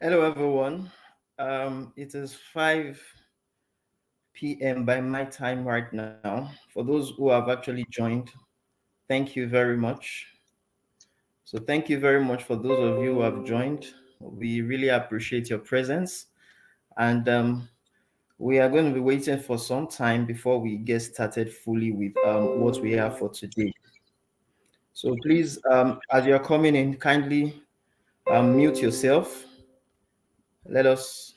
Hello, everyone. It is 5 p.m. by my time right now. For those who have actually joined, thank you very much. So, thank you very much for those of you who have joined. We really appreciate your presence. And we are going to be waiting for some time before we get started fully with what we have for today. So, please, as you're coming in, kindly mute yourself. Let us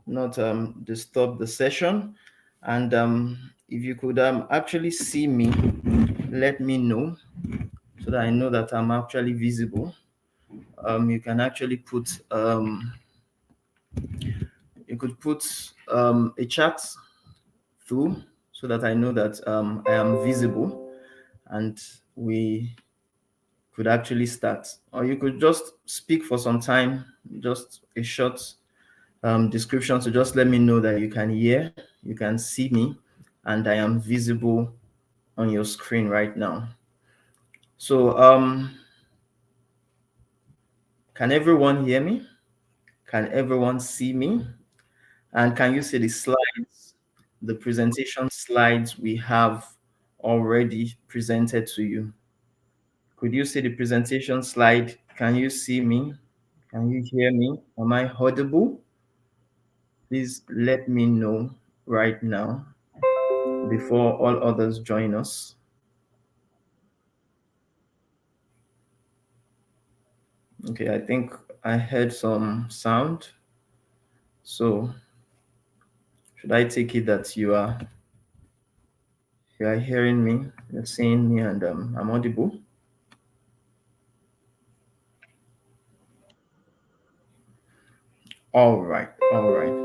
not disturb the session. And if you could actually see me, let me know so that I know that I'm actually visible. You can actually put you could put a chat through so that I know that I am visible and we could actually start. Or you could just speak for some time, just a short description to just let me know that you can hear, you can see me, and I am visible on your screen right now. So, can everyone hear me? Can everyone see me? And can you see the slides, the presentation slides we have already presented to you? Could you see the presentation slide? Can you see me? Can you hear me? Am I audible? Please let me know right now before all others join us. Okay, I think I heard some sound. So should I take it that you are hearing me, you're seeing me, and I'm audible? All right, all right.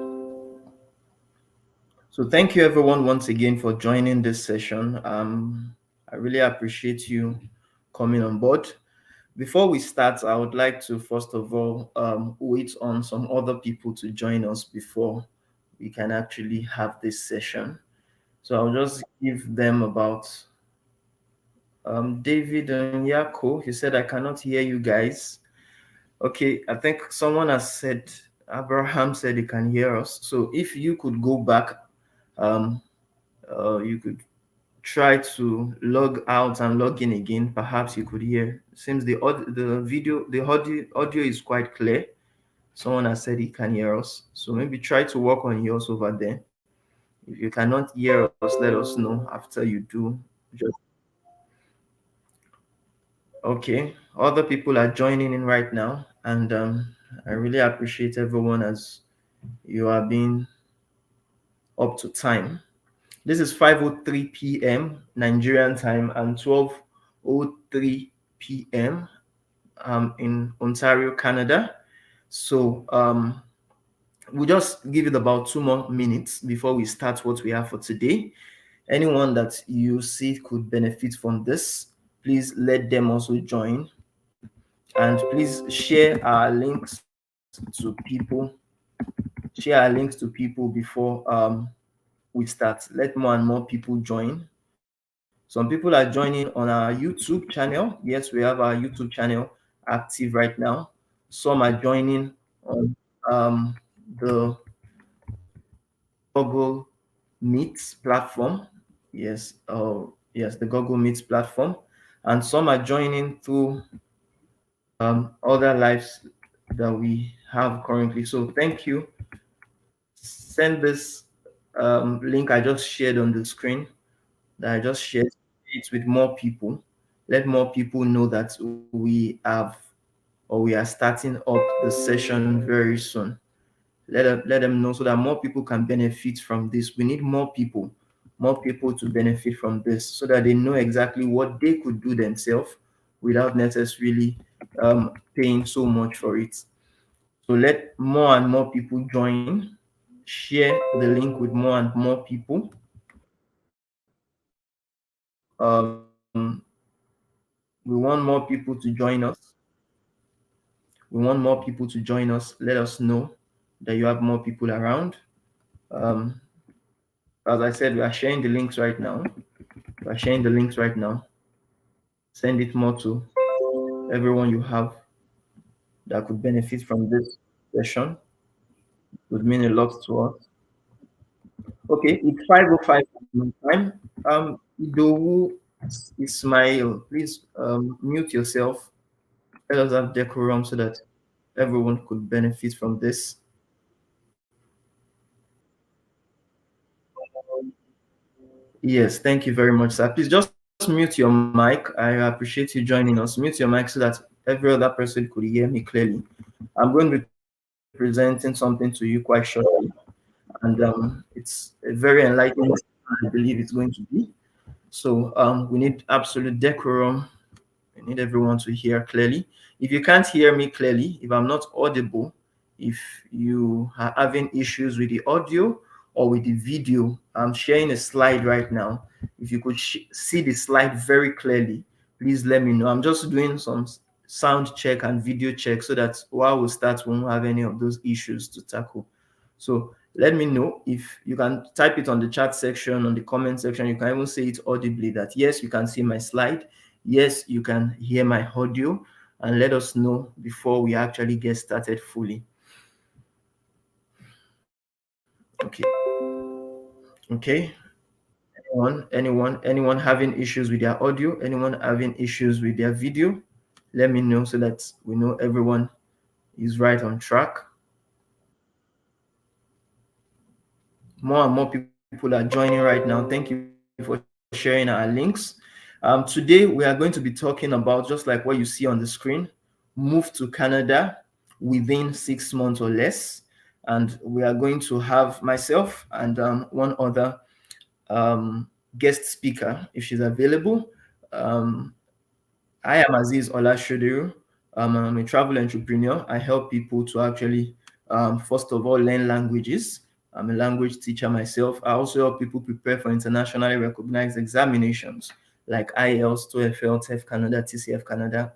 So thank you everyone once again for joining this session. I really appreciate you coming on board. Before we start, I would like to first of all wait on some other people to join us before we can actually have this session. So I'll just give them about David and Yako. He said, I cannot hear you guys. Okay, I think someone has said, Abraham said he can hear us. So if you could go back, um, you could try to log out and log in again. Perhaps you could hear. Seems the video, the audio is quite clear. Someone has said he can hear us. So maybe try to work on yours over there. If you cannot hear us, let us know after you do. Just okay. Other people are joining in right now, and I really appreciate everyone as you are being up to time. This is 5:03 p.m. Nigerian time and 12:03 p.m. In Ontario, Canada. So we'll just give it about 2 more minutes before we start what we have for today. Anyone that you see could benefit from this, please let them also join. And please share our links to people. Share our links to people before we start. Let more and more people join. Some people are joining on our YouTube channel. Yes, we have our YouTube channel active right now. Some are joining on the Google Meet platform. Yes, yes, the Google Meet platform, and some are joining through other lives that we have currently. So thank you. Send this link I just shared on the screen that I just shared it with more people. Let more people know that we have or we are starting up the session very soon. Let them know so that more people can benefit from this. We need more people to benefit from this so that they know exactly what they could do themselves without necessarily paying so much for it. So let more and more people join. Share the link with more and more people. We want more people to join us. We want more people to join us. Let us know that you have more people around. Um, as I said, we are sharing the links right now. We are sharing the links right now. Send it more to everyone you have that could benefit from this session. would mean a lot to us. Okay, it's 5:05 time. Idowu Ismail, please mute yourself. Let us have decorum so that everyone could benefit from this. Yes, thank you very much, sir. Please just mute your mic. I appreciate you joining us. Mute your mic so that every other person could hear me clearly. I'm going to be presenting something to you quite shortly, and it's a very enlightening. I believe it's going to be. So we need absolute decorum. I need everyone to hear clearly. If you can't hear me clearly, if I'm not audible, if you are having issues with the audio or with the video, I'm sharing a slide right now. If you could see the slide very clearly, please let me know. I'm just doing some sound check and video check so that while we start, we won't have any of those issues to tackle. So let me know. If you can type it on the chat section, on the comment section. You can even say it audibly that yes, you can see my slide. Yes, you can hear my audio, and let us know before we actually get started fully. Okay. Okay. Anyone having issues with their audio? Anyone having issues with their video? Let me know so that we know everyone is right on track. More and more people are joining right now. Thank you for sharing our links. Today, we are going to be talking about, just like what you see on the screen, move to Canada within 6 months or less. And we are going to have myself and one other guest speaker, if she's available. Um, I am Aziz Olashoderu. I'm a travel entrepreneur. I help people to actually, first of all, learn languages. I'm a language teacher myself. I also help people prepare for internationally recognized examinations like IELTS, TOEFL, TEF Canada, TCF Canada.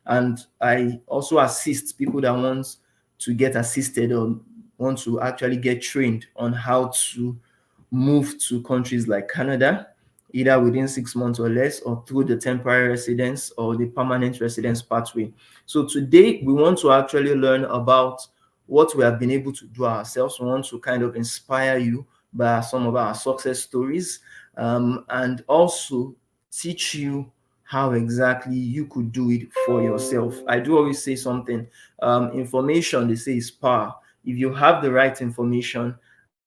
And I also assist people that want to get assisted or want to actually get trained on how to move to countries like Canada, either within 6 months or less, or through the temporary residence or the permanent residence pathway. So today we want to actually learn about what we have been able to do ourselves. We want to kind of inspire you by some of our success stories, and also teach you how exactly you could do it for yourself. I do always say something, information, they say, is power. If you have the right information,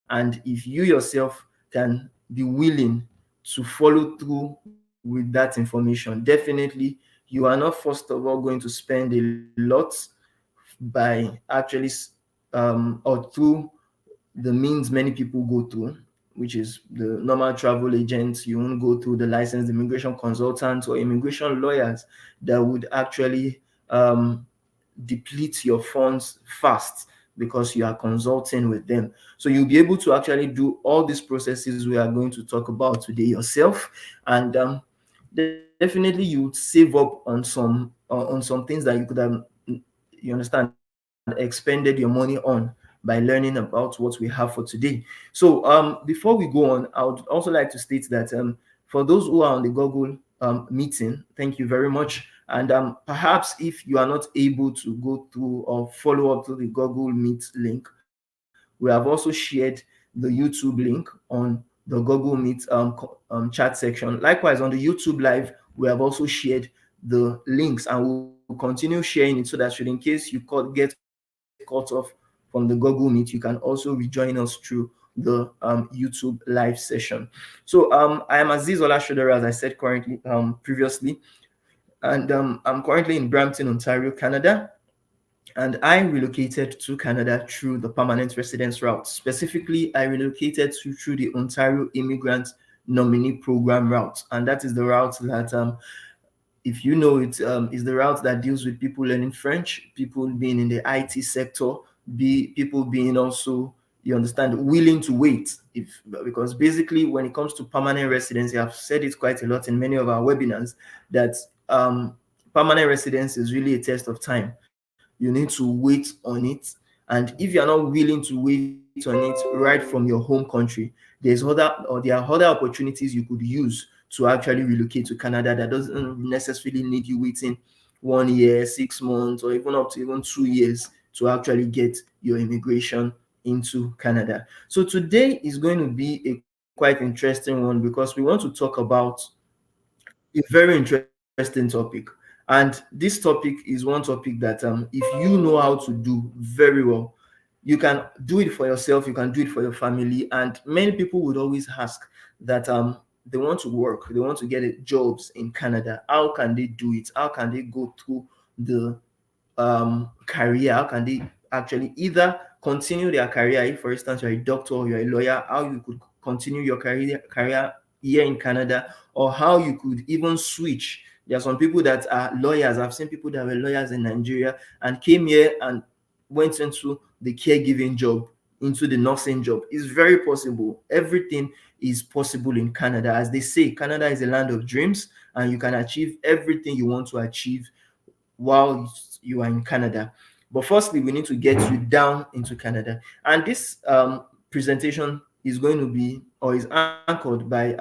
and if you yourself can be willing to follow through with that information, definitely you are not, first of all, going to spend a lot by actually or through the means many people go through, which is the normal travel agents. You won't go through the licensed immigration consultants or immigration lawyers that would actually deplete your funds fast because you are consulting with them. So you'll be able to actually do all these processes we are going to talk about today yourself, and definitely you would save up on some things that you could have, you understand, expended your money on by learning about what we have for today. So before we go on, I would also like to state that for those who are on the Google meeting, thank you very much. And perhaps if you are not able to go through or follow up to the Google Meet link, we have also shared the YouTube link on the Google Meet chat section. Likewise, on the YouTube Live, we have also shared the links, and we'll continue sharing it so that should, in case you get cut off from the Google Meet, you can also rejoin us through the YouTube live session. So I am Aziz Olashodere, as I said currently previously, and I'm currently in Brampton, Ontario, Canada. And I relocated to Canada through the permanent residence route. Specifically, I relocated through the Ontario Immigrant Nominee Program route, and that is the route that if you know it, is the route that deals with people learning French, people being in the IT sector, people being also, you understand, willing to wait. Because basically, when it comes to permanent residency, I've said it quite a lot in many of our webinars that permanent residence is really a test of time. You need to wait on it, and if you're not willing to wait on it right from your home country, there are other opportunities you could use to actually relocate to Canada that doesn't necessarily need you waiting 1 year, 6 months, or even up to even 2 years to actually get your immigration into Canada. So today is going to be a quite interesting one because we want to talk about a very interesting topic. And this topic is one topic that if you know how to do very well, you can do it for yourself, you can do it for your family. And many people would always ask that they want to work, they want to get jobs in Canada. How can they do it? How can they go through the career? How can they actually either continue their career? If, for instance, you're a doctor or you're a lawyer, how you could continue your career here in Canada, or how you could even switch. There are some people that are lawyers. I've seen people that were lawyers in Nigeria and came here and went into the caregiving job, into the nursing job. It's very possible. Everything is possible in Canada. As they say, Canada is a land of dreams, and you can achieve everything you want to achieve while you are in Canada. But firstly, we need to get you down into Canada. And this presentation is going to be, or is anchored by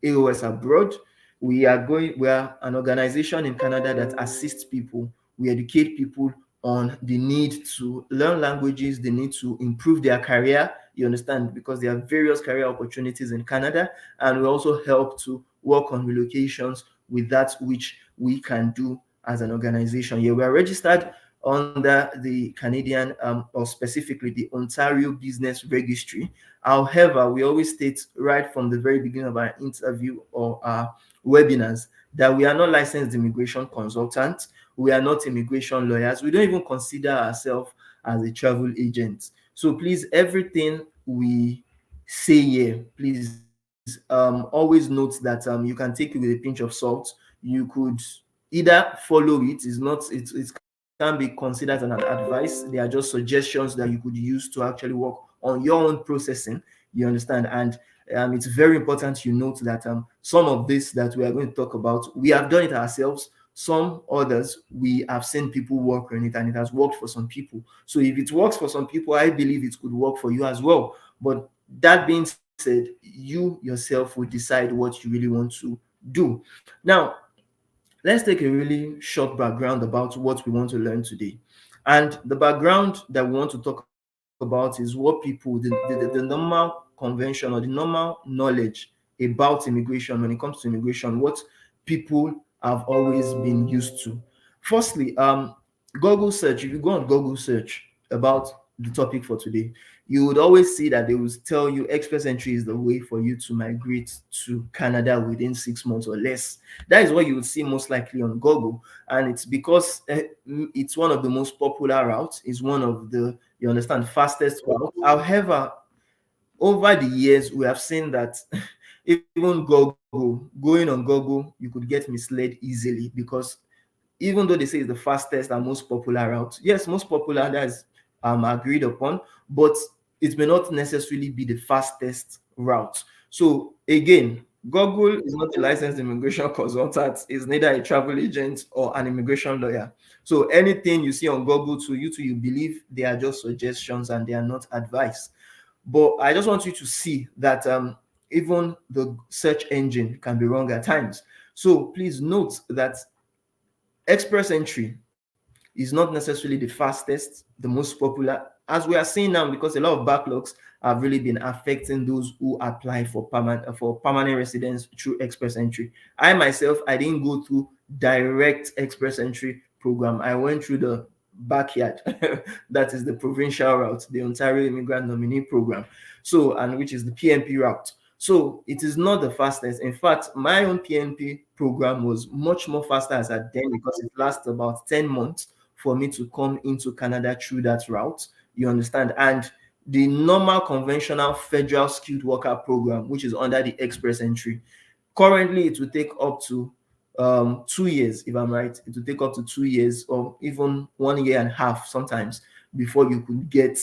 A.O.S abroad. We are an organization in Canada that assists people. We educate people on the need to learn languages, the need to improve their career. You understand? Because there are various career opportunities in Canada, and we also help to work on relocations with that which we can do as an organization. Yeah, we are registered under the Canadian or specifically the Ontario Business Registry. However, we always state right from the very beginning of our interview or our webinars that we are not licensed immigration consultants. We are not immigration lawyers. We don't even consider ourselves as a travel agent. So please, everything we say here, please always note that you can take it with a pinch of salt. You could either follow it. It can be considered as an advice. They are just suggestions that you could use to actually work on your own processing. You understand? And it's very important you note that some of this that we are going to talk about, we have done it ourselves. Some others, we have seen people work on it, and it has worked for some people. So if it works for some people, I believe it could work for you as well. But that being said, you yourself will decide what you really want to do. Now, let's take a really short background about what we want to learn today. And the background that we want to talk about is what people, the normal convention or the normal knowledge about immigration, when it comes to immigration, what people have always been used to. Firstly, Google search, if you go on Google search about the topic for today, you would always see that they will tell you express entry is the way for you to migrate to Canada within 6 months or less. That is what you would see most likely on Google, and it's because it's one of the most popular routes. It's one of the, you understand, fastest route. However, over the years, we have seen that even Google, going on Google, you could get misled easily because even though they say it's the fastest and most popular route, yes, most popular, that is agreed upon, but it may not necessarily be the fastest route. So again, Google is not a licensed immigration consultant, is neither a travel agent or an immigration lawyer. So anything you see on Google, to you believe they are just suggestions and they are not advice. But I just want you to see that even the search engine can be wrong at times. So please note that express entry is not necessarily the fastest, the most popular, as we are seeing now, because a lot of backlogs have really been affecting those who apply for permanent residence through express entry. I myself, I didn't go through direct express entry program. I went through the backyard, that is the provincial route, the Ontario Immigrant Nominee Program, so, and which is the PNP route. So it is not the fastest. In fact, my own PNP program was much more faster as at then because it lasts about 10 months for me to come into Canada through that route. You understand? And the normal conventional federal skilled worker program, which is under the express entry, currently it will take up to 2 years, if I'm right. It will take up to 2 years or even 1 year and a half sometimes before you could get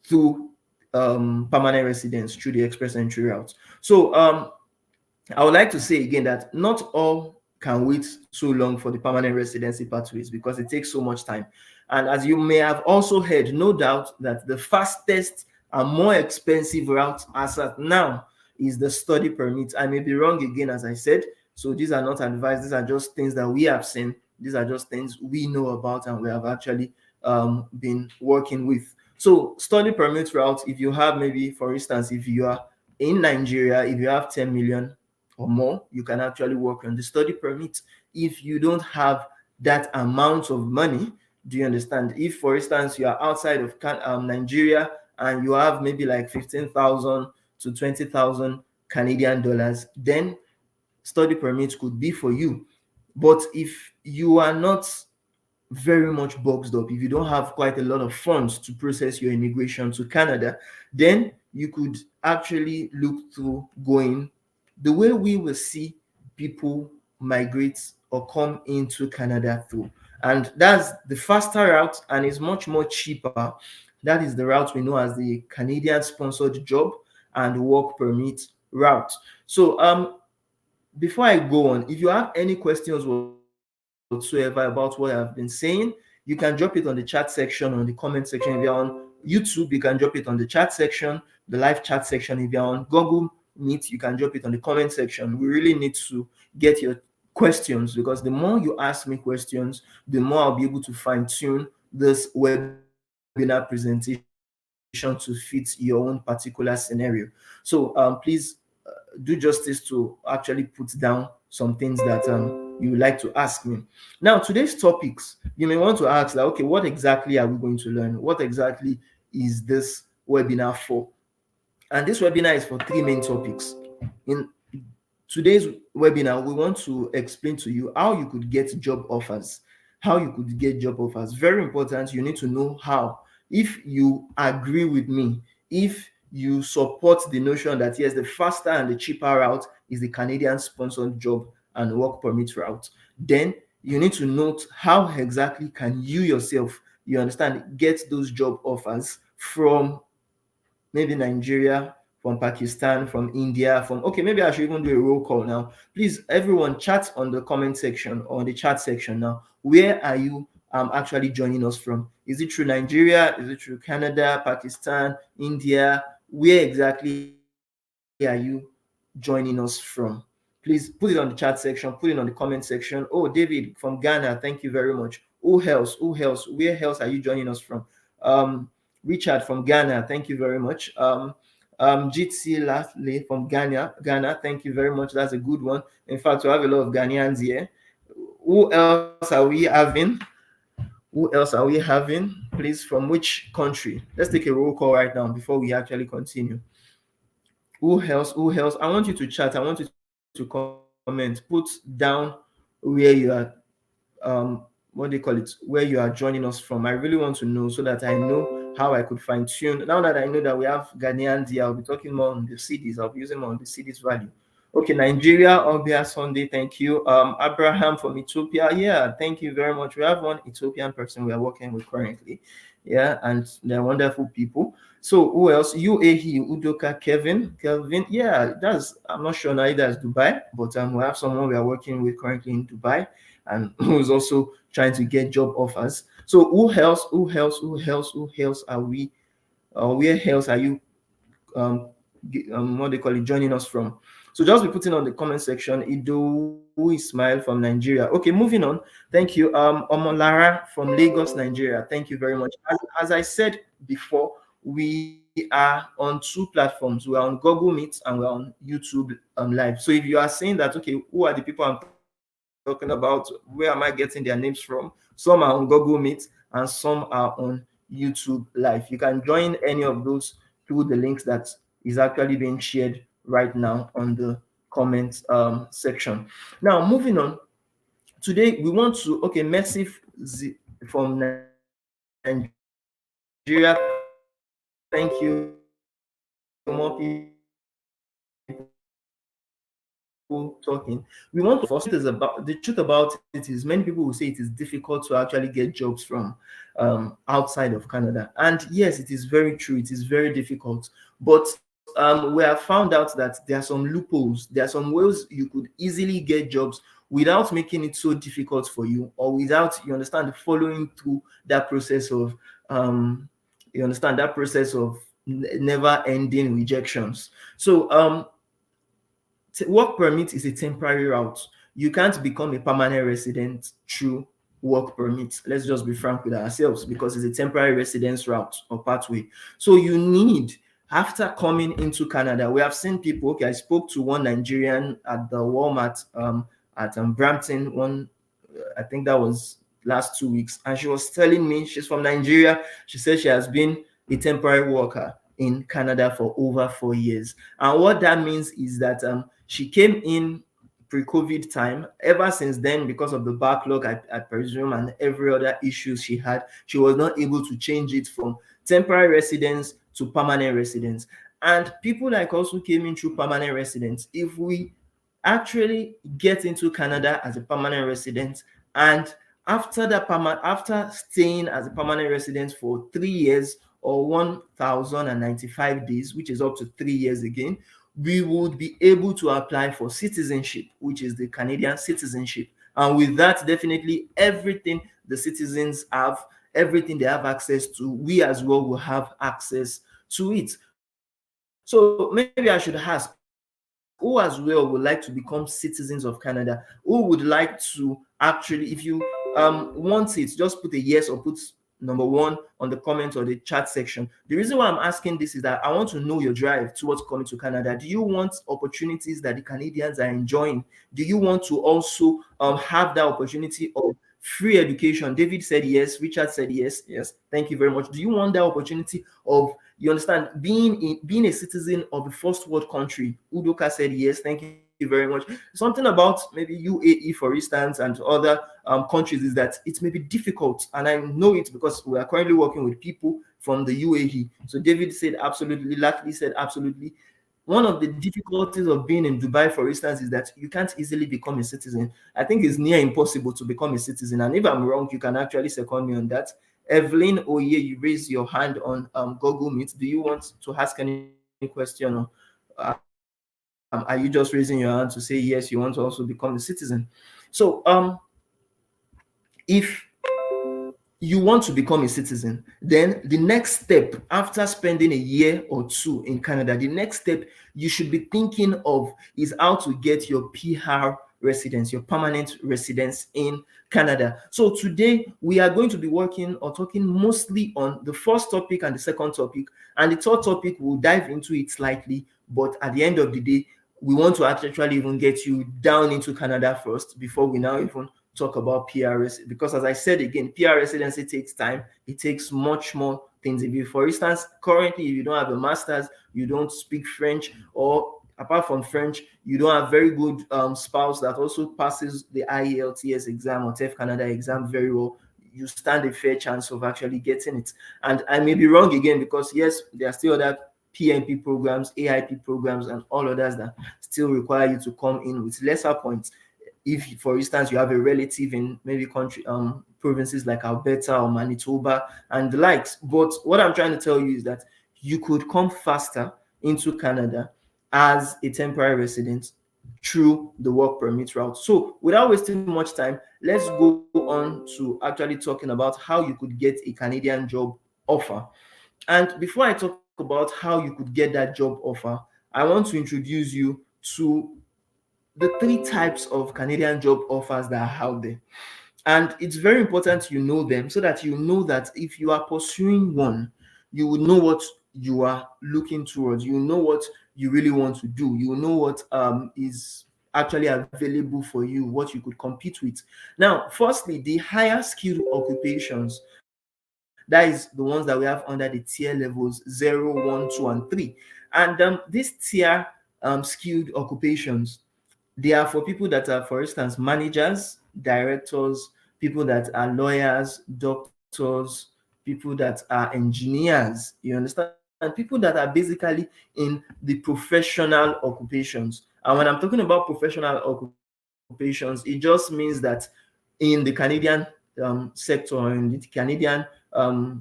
through permanent residence through the express entry route. So I would like to say again that not all can wait so long for the permanent residency pathways because it takes so much time. And as you may have also heard, no doubt that the fastest and more expensive route as at now is the study permit. I may be wrong again, as I said. So these are not advice. These are just things that we have seen. These are just things we know about and we have actually been working with. So study permit route, if you have, maybe for instance, if you are in Nigeria, if you have 10 million or more, you can actually work on the study permit. If you don't have that amount of money, do you understand? If, for instance, you are outside of Nigeria and you have maybe like 15,000 to 20,000 Canadian dollars, then study permit could be for you. But if you are not very much boxed up, if you don't have quite a lot of funds to process your immigration to Canada, then you could actually look to going the way we will see people migrate or come into Canada through. And that's the faster route and is much more cheaper. That is the route we know as the Canadian sponsored job and work permit route. So before I go on, if you have any questions whatsoever about what I've been saying, you can drop it on the chat section, on the comment section. If you're on YouTube, you can drop it on the chat section, the live chat section. If you're on Google Meet, you can drop it on the comment section. We really need to get your questions, because the more you ask me questions, the more I'll be able to fine tune this webinar presentation to fit your own particular scenario. So please do justice to actually put down some things that you would like to ask me. Now, today's topics, you may want to ask, like, okay, what exactly are we going to learn? What exactly is this webinar for? And this webinar is for three main topics. In today's webinar, we want to explain to you how you could get job offers. How you could get job offers. Very important. You need to know how. If you agree with me, if you support the notion that yes, the faster and the cheaper route is the Canadian sponsored job and work permit route, then you need to note how exactly can you yourself, you understand, get those job offers from maybe Nigeria, from Pakistan, from India, from, okay, maybe I should even do a roll call now. Please, everyone, chat on the comment section or on the chat section now. Where are you actually joining us from? Is it through Nigeria? Is it through Canada, Pakistan, India? Where exactly are you joining us from? Please put it on the chat section, put it on the comment section. Oh, David from Ghana, thank you very much. Who else? Where else are you joining us from? Richard from Ghana, thank you very much. Jitsi Lafley from Ghana, thank you very much. That's a good one. In fact, we have a lot of Ghanaians here. Who else are we having? Please, from which country? Let's take a roll call right now before we actually continue. Who else? I want you to chat. I want you to comment. Put down where you are, what do you call it, where you are joining us from. I really want to know so that I know how I could fine tune. Now that I know that we have Ghanaians here, I'll be talking more on the cities. I'll be using more on the cities value. Okay, Nigeria, Obia Sunday, thank you. Abraham from Ethiopia, yeah, thank you very much. We have one Ethiopian person we are working with currently, yeah, and they're wonderful people. So who else? UAE, Udoka, Kelvin, yeah, I'm not sure now that's Dubai, but we have someone we are working with currently in Dubai, and who's also trying to get job offers. So who else are we? Where else are you? What they call it, joining us from? So just be putting on the comment section. Ido Ismail from Nigeria. Okay, moving on. Thank you. Omolara from Lagos, Nigeria. Thank you very much. As I said before, we are on two platforms. We are on Google Meet and we're on YouTube live. So if you are saying that, okay, who are the people I'm talking about? Where am I getting their names from? Some are on Google Meet and some are on YouTube live. You can join any of those through the links that is actually being shared right now on the comment section. Now, moving on. Today we want to, okay, Mercy from Nigeria, thank you. More people talking. The truth about it is many people will say it is difficult to actually get jobs from outside of Canada. And yes, it is very true. It is very difficult. But we are found out that there are some loopholes, there are some ways you could easily get jobs without making it so difficult for you, or without, you understand, following through that process of never ending rejections. So work permit is a temporary route. You can't become a permanent resident through work permit. Let's just be frank with ourselves, because it's a temporary residence route or pathway. So you need, after coming into Canada, we have seen people. Okay, I spoke to one Nigerian at the Walmart at Brampton. I think that was last 2 weeks, and she was telling me she's from Nigeria. She said she has been a temporary worker in Canada for over 4 years, and what that means is that she came in pre-COVID time. Ever since then, because of the backlog, I presume, and every other issues she had, she was not able to change it from temporary residence to permanent residence. And people like us who came in through permanent residence, if we actually get into Canada as a permanent resident, and after staying as a permanent resident for 3 years or 1,095 days, which is up to 3 years again, we would be able to apply for citizenship, which is the Canadian citizenship. And with that, definitely everything the citizens have, everything they have access to, we as well will have access to it. So maybe I should ask, who as well would like to become citizens of Canada? Who would like to actually, if you want it, just put a yes or put number one on the comment or the chat section. The reason why I'm asking this is that I want to know your drive towards coming to Canada. Do you want opportunities that the Canadians are enjoying? Do you want to also have that opportunity of free education? David said yes. Richard said yes. Yes, thank you very much. Do you want that opportunity of, you understand, being a citizen of a first world country? Udoka said yes. Thank you very much. Something about maybe UAE, for instance, and other countries is that it may be difficult, and I know it because we are currently working with people from the UAE. So David said absolutely. Latley said absolutely. One of the difficulties of being in Dubai, for instance, is that you can't easily become a citizen. I think it's near impossible to become a citizen. And if I'm wrong, you can actually second me on that. Evelyn Oye, you raise your hand on Google Meet. Do you want to ask any question, or are you just raising your hand to say yes, you want to also become a citizen? So if you want to become a citizen, then the next step after spending a year or two in Canada, the next step you should be thinking of is how to get your PR residence, your permanent residence in Canada. So today we are going to be working or talking mostly on the first topic and the second topic, and the third topic we'll dive into it slightly, but at the end of the day, we want to actually even get you down into Canada first before we now even talk about PRS, because as I said again, PR residency takes time. It takes much more things. If you, for instance, currently, if you don't have a master's, you don't speak French, or apart from French, you don't have very good spouse that also passes the IELTS exam or TEF Canada exam very well, you stand a fair chance of actually getting it. And I may be wrong again, because yes, there are still other PMP programs, AIP programs, and all others that still require you to come in with lesser points. If, for instance, you have a relative in maybe provinces like Alberta or Manitoba and the likes. But what I'm trying to tell you is that you could come faster into Canada as a temporary resident through the work permit route. So without wasting much time, let's go on to actually talking about how you could get a Canadian job offer. And before I talk about how you could get that job offer, I want to introduce you to the three types of Canadian job offers that are out there. And it's very important you know them, so that you know that if you are pursuing one, you will know what you are looking towards. You know what you really want to do. You know what is actually available for you, what you could compete with. Now, firstly, the higher skilled occupations, that is the ones that we have under the tier levels 0, 1, 2, and 3. And these tier skilled occupations, they are for people that are, for instance, managers, directors, people that are lawyers, doctors, people that are engineers. You understand? People that are basically in the professional occupations. And when I'm talking about professional occupations, it just means that in the Canadian sector, in the Canadian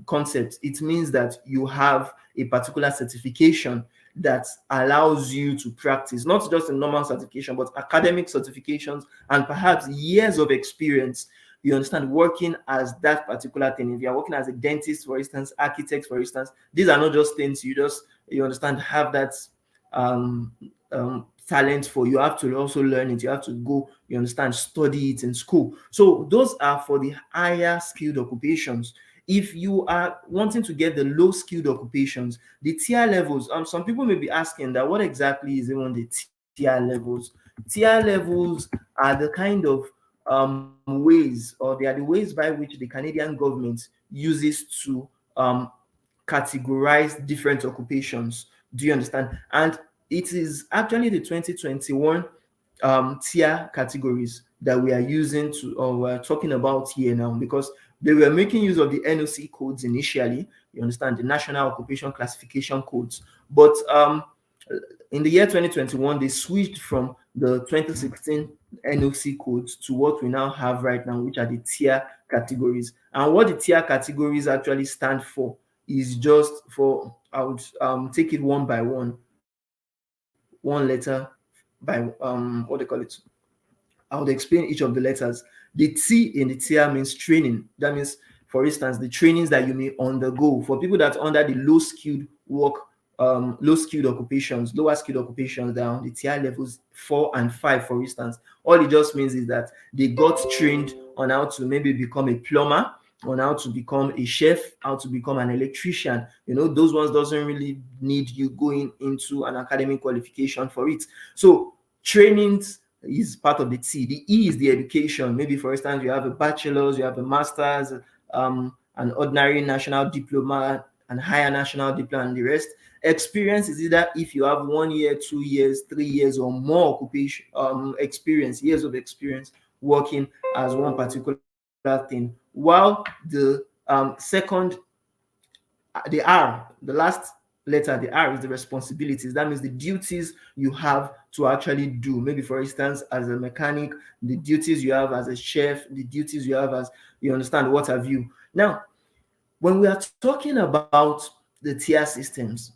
concept, it means that you have a particular certification that allows you to practice, not just a normal certification, but academic certifications and perhaps years of experience. You understand, working as that particular thing. If you're working as a dentist, for instance, architect, for instance, these are not just things you understand, have that talent for. You have to also learn it. You have to go, you understand, study it in school. So those are for the higher skilled occupations. If you are wanting to get the low skilled occupations, the tier levels, some people may be asking that what exactly is even the tier levels? Tier levels are the kind of ways, or they are the ways by which the Canadian government uses to categorize different occupations. Do you understand? And it is actually the 2021 tier categories that we are using to, or we're talking about here now, because they were making use of the NOC codes initially. You understand, the National Occupation Classification codes, but in the year 2021 they switched from the 2016 NOC codes to what we now have right now, which are the tier categories. And what the tier categories actually stand for is just for, I would take it one by one letter by what they call it. I would explain each of the letters. The T in the tier means training. That means, for instance, the trainings that you may undergo for people that are under the low skilled work, low skilled occupations, lower skilled occupations, down the tier levels 4 and 5, for instance. All it just means is that they got trained on how to maybe become a plumber, on how to become a chef, how to become an electrician. Those ones doesn't really need you going into an academic qualification for it. So trainings is part of the T. The E is the education. Maybe, for instance, you have a bachelor's, you have a master's, an ordinary national diploma, and higher national diploma, and the rest. Experience is either if you have 1 year, 2 years, 3 years, or more occupation experience, years of experience working as one particular thing. While the second, the R, the last letter, the R, is the responsibilities. That means the duties you have to actually do. Maybe, for instance, as a mechanic, the duties you have as a chef, the duties you have as, you understand, what have you. Now, when we are talking about the tier systems,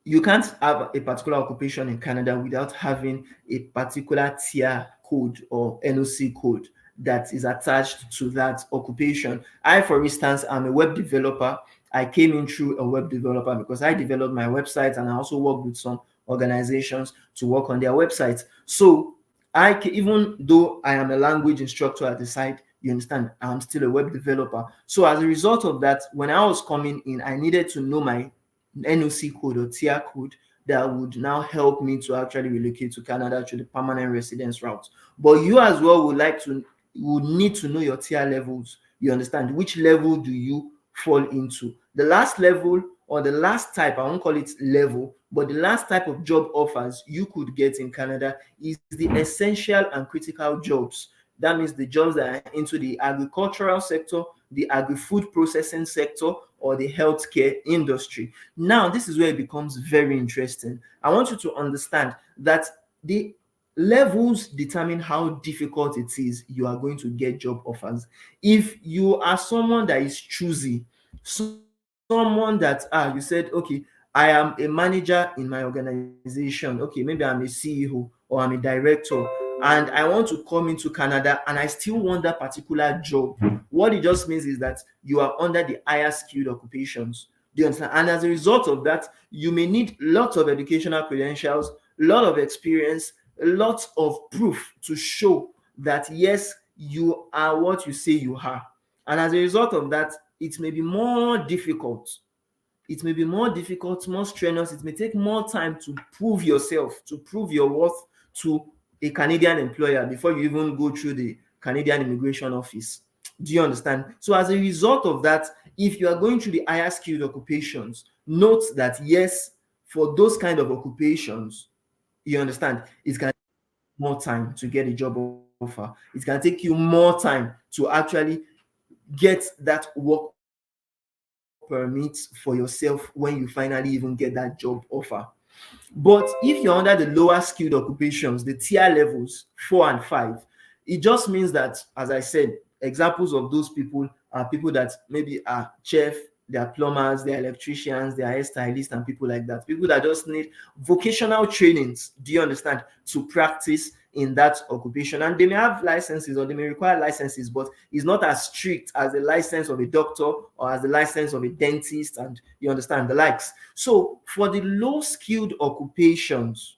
you can't have a particular occupation in Canada without having a particular tier code or NOC code that is attached to that occupation. I, for instance, am a web developer. I came in through a web developer because I developed my website, and I also worked with some organizations to work on their websites. So even though I am a language instructor at the side, you understand, I'm still a web developer. So as a result of that, when I was coming in, I needed to know my NOC code or tier code that would now help me to actually relocate to Canada through the permanent residence route. But you as well would need to know your tier levels. You understand, which level do you fall into? The last level, or the last type, I won't call it level, but the last type of job offers you could get in Canada is the essential and critical jobs. That means the jobs that are into the agricultural sector, the agri-food processing sector, or the healthcare industry. Now, this is where it becomes very interesting. I want you to understand that the levels determine how difficult it is you are going to get job offers. If you are someone that is choosy, someone that you said, okay, I am a manager in my organization, okay, maybe I'm a CEO or I'm a director, and I want to come into Canada and I still want that particular job. What it just means is that you are under the higher skilled occupations. Do you understand? And as a result of that, you may need lots of educational credentials, a lot of experience, a lot of proof to show that yes, you are what you say you are. And as a result of that, it may be more difficult. It may be more difficult, more strenuous. It may take more time to prove yourself, to prove your worth to a Canadian employer before you even go through the Canadian Immigration Office. Do you understand? So as a result of that, if you are going through the higher skilled occupations, note that yes, for those kind of occupations, you understand, it's going to take more time to get a job offer. It's going to take you more time to actually get that work permit for yourself when you finally even get that job offer. But if you're under the lower skilled occupations, the tier levels 4 and 5, it just means that, as I said, examples of those people are people that maybe are chef, they are plumbers, they are electricians, they are hairstylists, and people like that. People that just need vocational trainings, do you understand, to practice in that occupation. And they may have licenses or they may require licenses, but it's not as strict as the license of a doctor or as the license of a dentist, and you understand the likes. So for the low skilled occupations,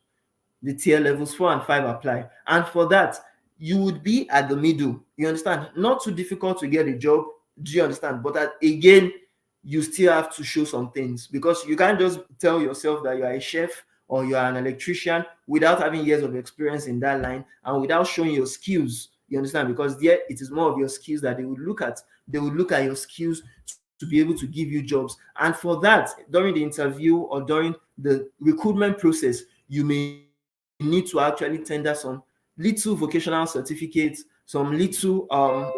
the tier levels 4 and 5 apply. And for that, you would be at the middle. You understand? Not too difficult to get a job. Do you understand? But again, you still have to show some things, because you can't just tell yourself that you are a chef or you are an electrician without having years of experience in that line and without showing your skills. You understand? Because there it is more of your skills that they would look at. They would look at your skills to be able to give you jobs. And for that, during the interview or during the recruitment process, you may need to actually tender some little vocational certificates, some little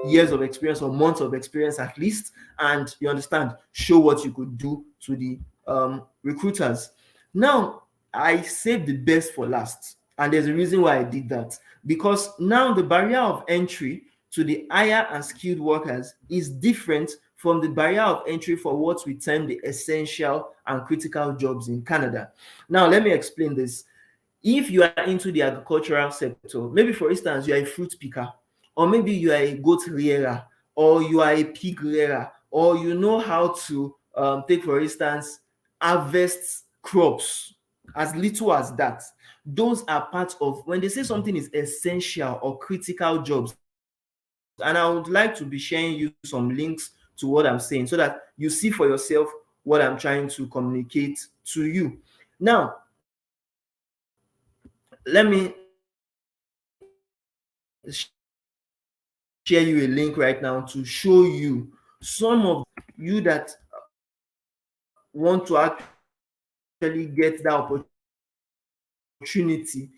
years of experience or months of experience at least, and you understand, show what you could do to the recruiters. Now, I saved the best for last, and there's a reason why I did that. Because now the barrier of entry to the higher and skilled workers is different from the barrier of entry for what we term the essential and critical jobs in Canada. Now, let me explain this. If you are into the agricultural sector, maybe for instance, you are a fruit picker, or maybe you are a goat rearer, or you are a pig rearer, or you know how to take, for instance, harvest crops, as little as that. Those are part of, when they say something is essential or critical jobs, and I would like to be sharing you some links to what I'm saying so that you see for yourself what I'm trying to communicate to you. Now, let me share you a link right now to show you some of the jobs in Canada. And what that job will entail is, you that want to actually get that opportunity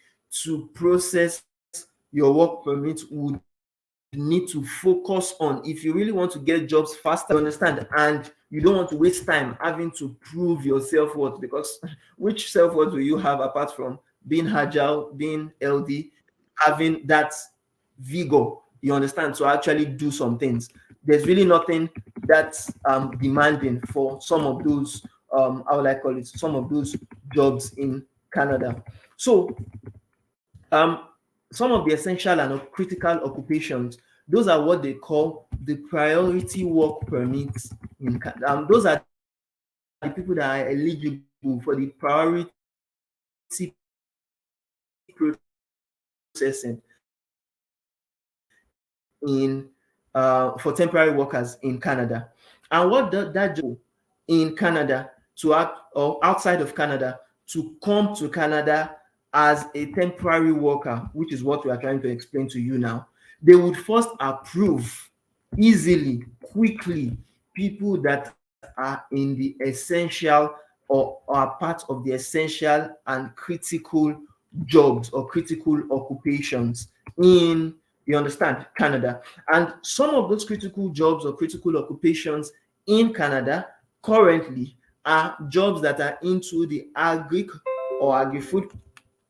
to process your work permit would need to focus on. If you really want to get jobs faster, you understand, and you don't want to waste time having to prove your self-worth, because which self-worth do you have apart from being agile, being healthy, having that vigor, you understand, to actually do some things? There's really nothing that's demanding for some of those how will I call it, some of those jobs in Canada. So um some of the essential and critical occupations, those are what they call the priority work permits in those are the people that are eligible for the priority processing in for temporary workers in Canada. And what that job in Canada to act, or outside of Canada, to come to Canada as a temporary worker, which is what we are trying to explain to you now. They would first approve easily, quickly, people that are in the essential or are part of the essential and critical jobs or critical occupations in, you understand, Canada. And some of those critical jobs or critical occupations in Canada currently are jobs that are into the agri or agri-food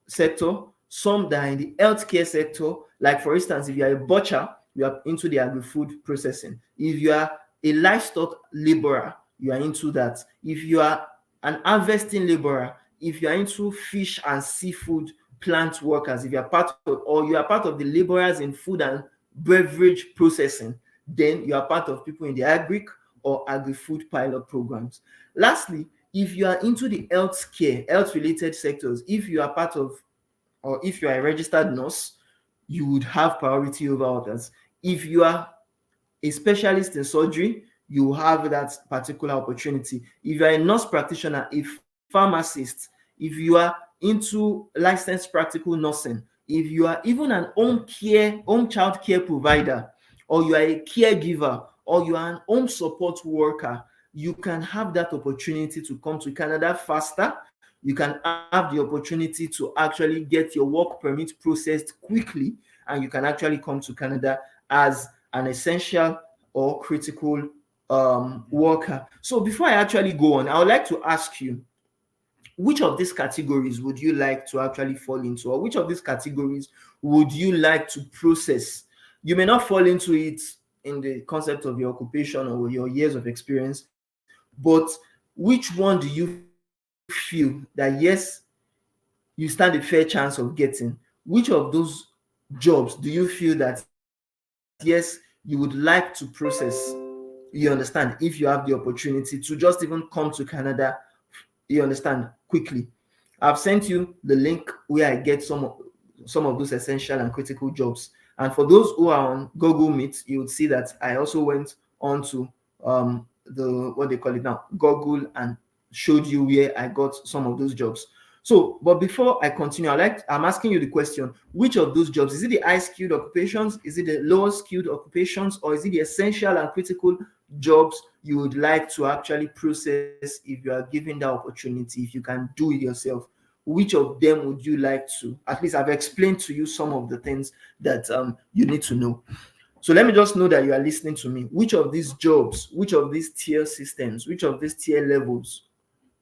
sector, some that are in the healthcare sector. Like for instance, if you are a butcher, you are into the agri-food processing. If you are a livestock laborer, you are into that. If you are an harvesting laborer, if you are into fish and seafood plant workers, if you are part of, or you are part of the laborers in food and beverage processing, then you are part of people in the agri or agri-food pilot programs. Lastly, if you are into the healthcare, health-related sectors, if you are part of, or if you are a registered nurse, you would have priority over others. If you are a specialist in surgery, you have that particular opportunity. If you are a nurse practitioner, a pharmacist, if you are into licensed practical nursing, if you are even an home child care provider, or you are a caregiver, or you are an home support worker, you can have that opportunity to come to Canada faster. You can have the opportunity to actually get your work permit processed quickly, and you can actually come to Canada as an essential or critical worker. So before I actually go on, I would like to ask you, which of these categories would you like to actually fall into, or which of these categories would you like to process? You may not fall into it in the concept of your occupation or your years of experience, but which one do you feel that, yes, you stand a fair chance of getting? Which of those jobs do you feel that, yes, you would like to process? You understand, if you have the opportunity to just even come to Canada, you understand, quickly. I've sent you the link where I get some of those essential and critical jobs. And for those who are on Google Meet, you would see that I also went on to the what they call it now, Google, and showed you where I got some of those jobs. So, but before I continue, I'm asking you the question: which of those jobs is it? The high skilled occupations? Is it the lower skilled occupations? Or is it the essential and critical jobs you would like to actually process if you are given that opportunity? If you can do it yourself, which of them would you like to? At least I've explained to you some of the things that you need to know. So let me just know that you are listening to me. Which of these jobs, which of these tier systems, which of these tier levels,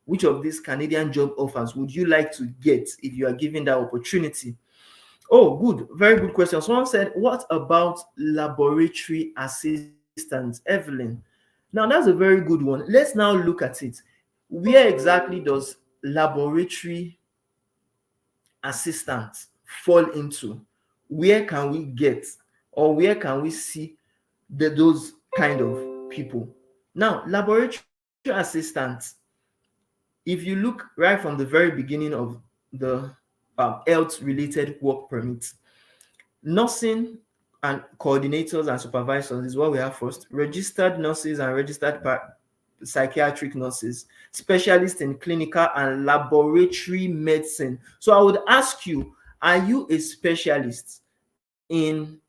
which of these Canadian job offers would you like to get if you are given that opportunity? Oh, good. Very good question. Someone said, what about laboratory assistants, Evelyn? Now, that's a very good one. Let's now look at it. Where exactly does laboratory assistants fall into? Where can we get, or where can we see those kind of people? Now, laboratory assistants, if you look right from the very beginning of the health related work permit, nursing and coordinators and supervisors is what we have first. Registered nurses and registered psychiatric nurses, specialists in clinical and laboratory medicine. So I would ask you, are you a specialist in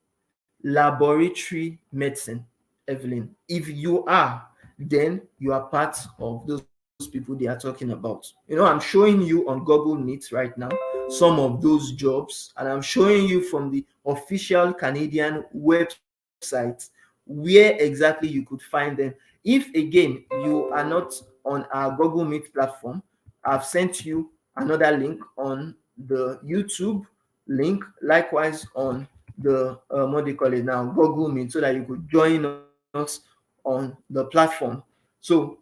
laboratory medicine, Evelyn? If you are, then you are part of those people they are talking about. I'm showing you on Google Meet right now some of those jobs, and I'm showing you from the official Canadian website where exactly you could find them. If again you are not on our Google Meet platform, I've sent you another link on the YouTube link, likewise on the what do you call it now, Google Meet, so that you could join us on the platform. So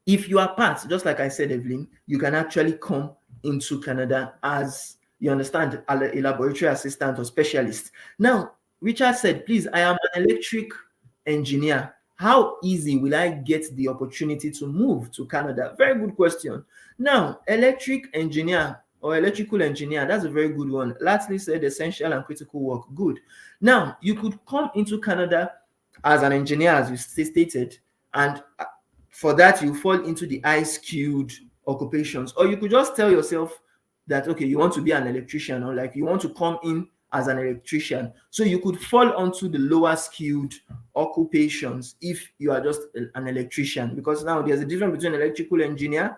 if you are part, just like I said, Evelyn, you can actually come into Canada as, you understand, a laboratory assistant or specialist. Now, Richard said, please, I am an electric engineer. How easy will I get the opportunity to move to Canada? Very good question. Now, electric engineer or electrical engineer, that's a very good one. Lastly said essential and critical work. Good. Now, you could come into Canada as an engineer, as you stated, and for that you fall into the high skilled occupations, or you could just tell yourself that okay, you want to be an electrician, or like you want to come in as an electrician, so you could fall onto the lower skilled occupations if you are just an electrician, because now there's a difference between electrical engineer,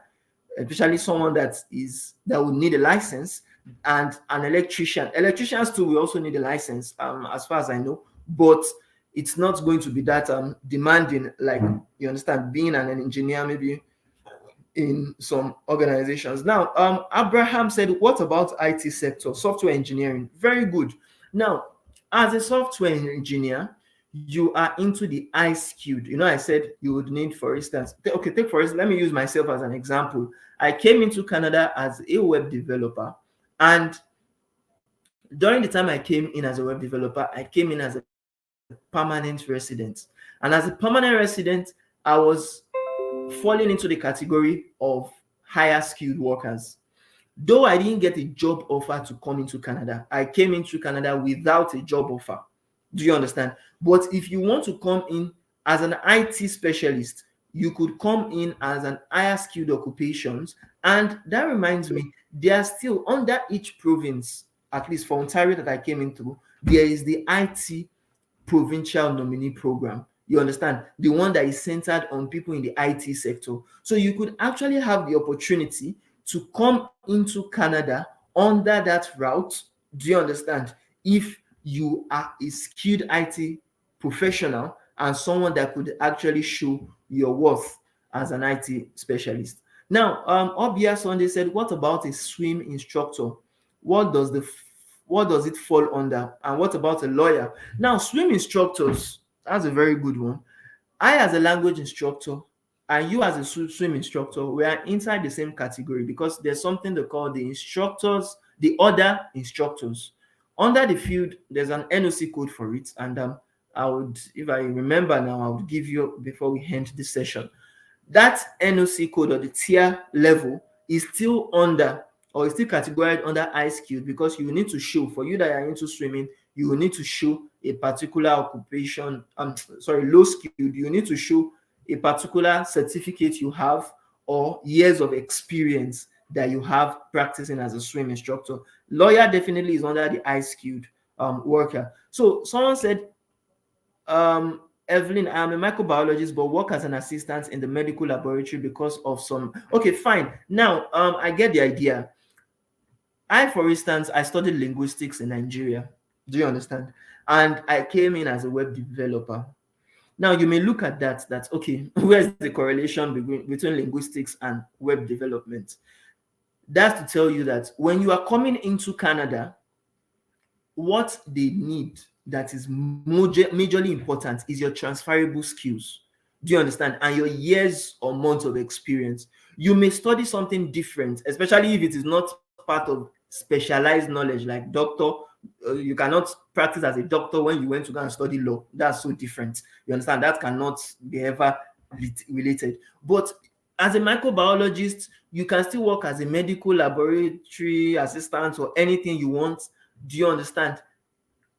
especially someone that would need a license, and an electrician. Electricians too will also need a license, as far as I know, but it's not going to be that demanding, like, you understand, being an engineer maybe in some organizations. Now, Abraham said, what about IT sector, software engineering? Very good. Now, as a software engineer, you are into the high skilled. I said you would need, for instance, okay, take for instance, let me use myself as an example. I came into Canada as a web developer, and during the time I came in as a web developer, I came in as a permanent resident. And as a permanent resident, I was falling into the category of higher skilled workers. Though I didn't get a job offer to come into Canada, I came into Canada without a job offer. Do you understand? But if you want to come in as an IT specialist, you could come in as an higher skilled occupations. And that reminds me, they are still under each province, at least for Ontario that I came into, there is the IT Provincial Nominee Program. You understand? The one that is centered on people in the IT sector. So you could actually have the opportunity to come into Canada under that route. Do you understand? If you are a skilled IT professional and someone that could actually show your worth as an IT specialist. Now, Obia Sunday said, what about a swim instructor? What does the what does it fall under? And what about a lawyer? Now, swim instructors, that's a very good one. I, as a language instructor, and you, as a swim instructor, we are inside the same category because there's something they call the instructors, the other instructors. Under the field, there's an NOC code for it. And I would, if I remember now, I would give you before we end this session. That NOC code or the tier level is still under or it's still categorized under high skilled because you need to show, for you that are into swimming, you will need to show a particular occupation, low skilled, you need to show a particular certificate you have or years of experience that you have practicing as a swim instructor. Lawyer definitely is under the high skilled worker. So someone said, Evelyn, I am a microbiologist but work as an assistant in the medical laboratory because of some. Okay, fine. Now, I get the idea. For instance, I studied linguistics in Nigeria. Do you understand? And I came in as a web developer. Now, you may look at that, okay, where's the correlation between linguistics and web development? That's to tell you that when you are coming into Canada, what they need that is majorly important is your transferable skills. Do you understand? And your years or months of experience. You may study something different, especially if it is not part of specialized knowledge like doctor. You cannot practice as a doctor when you went to go and study law. That's so different. You understand? That cannot be ever related. But as a microbiologist, you can still work as a medical laboratory assistant or anything you want. Do you understand?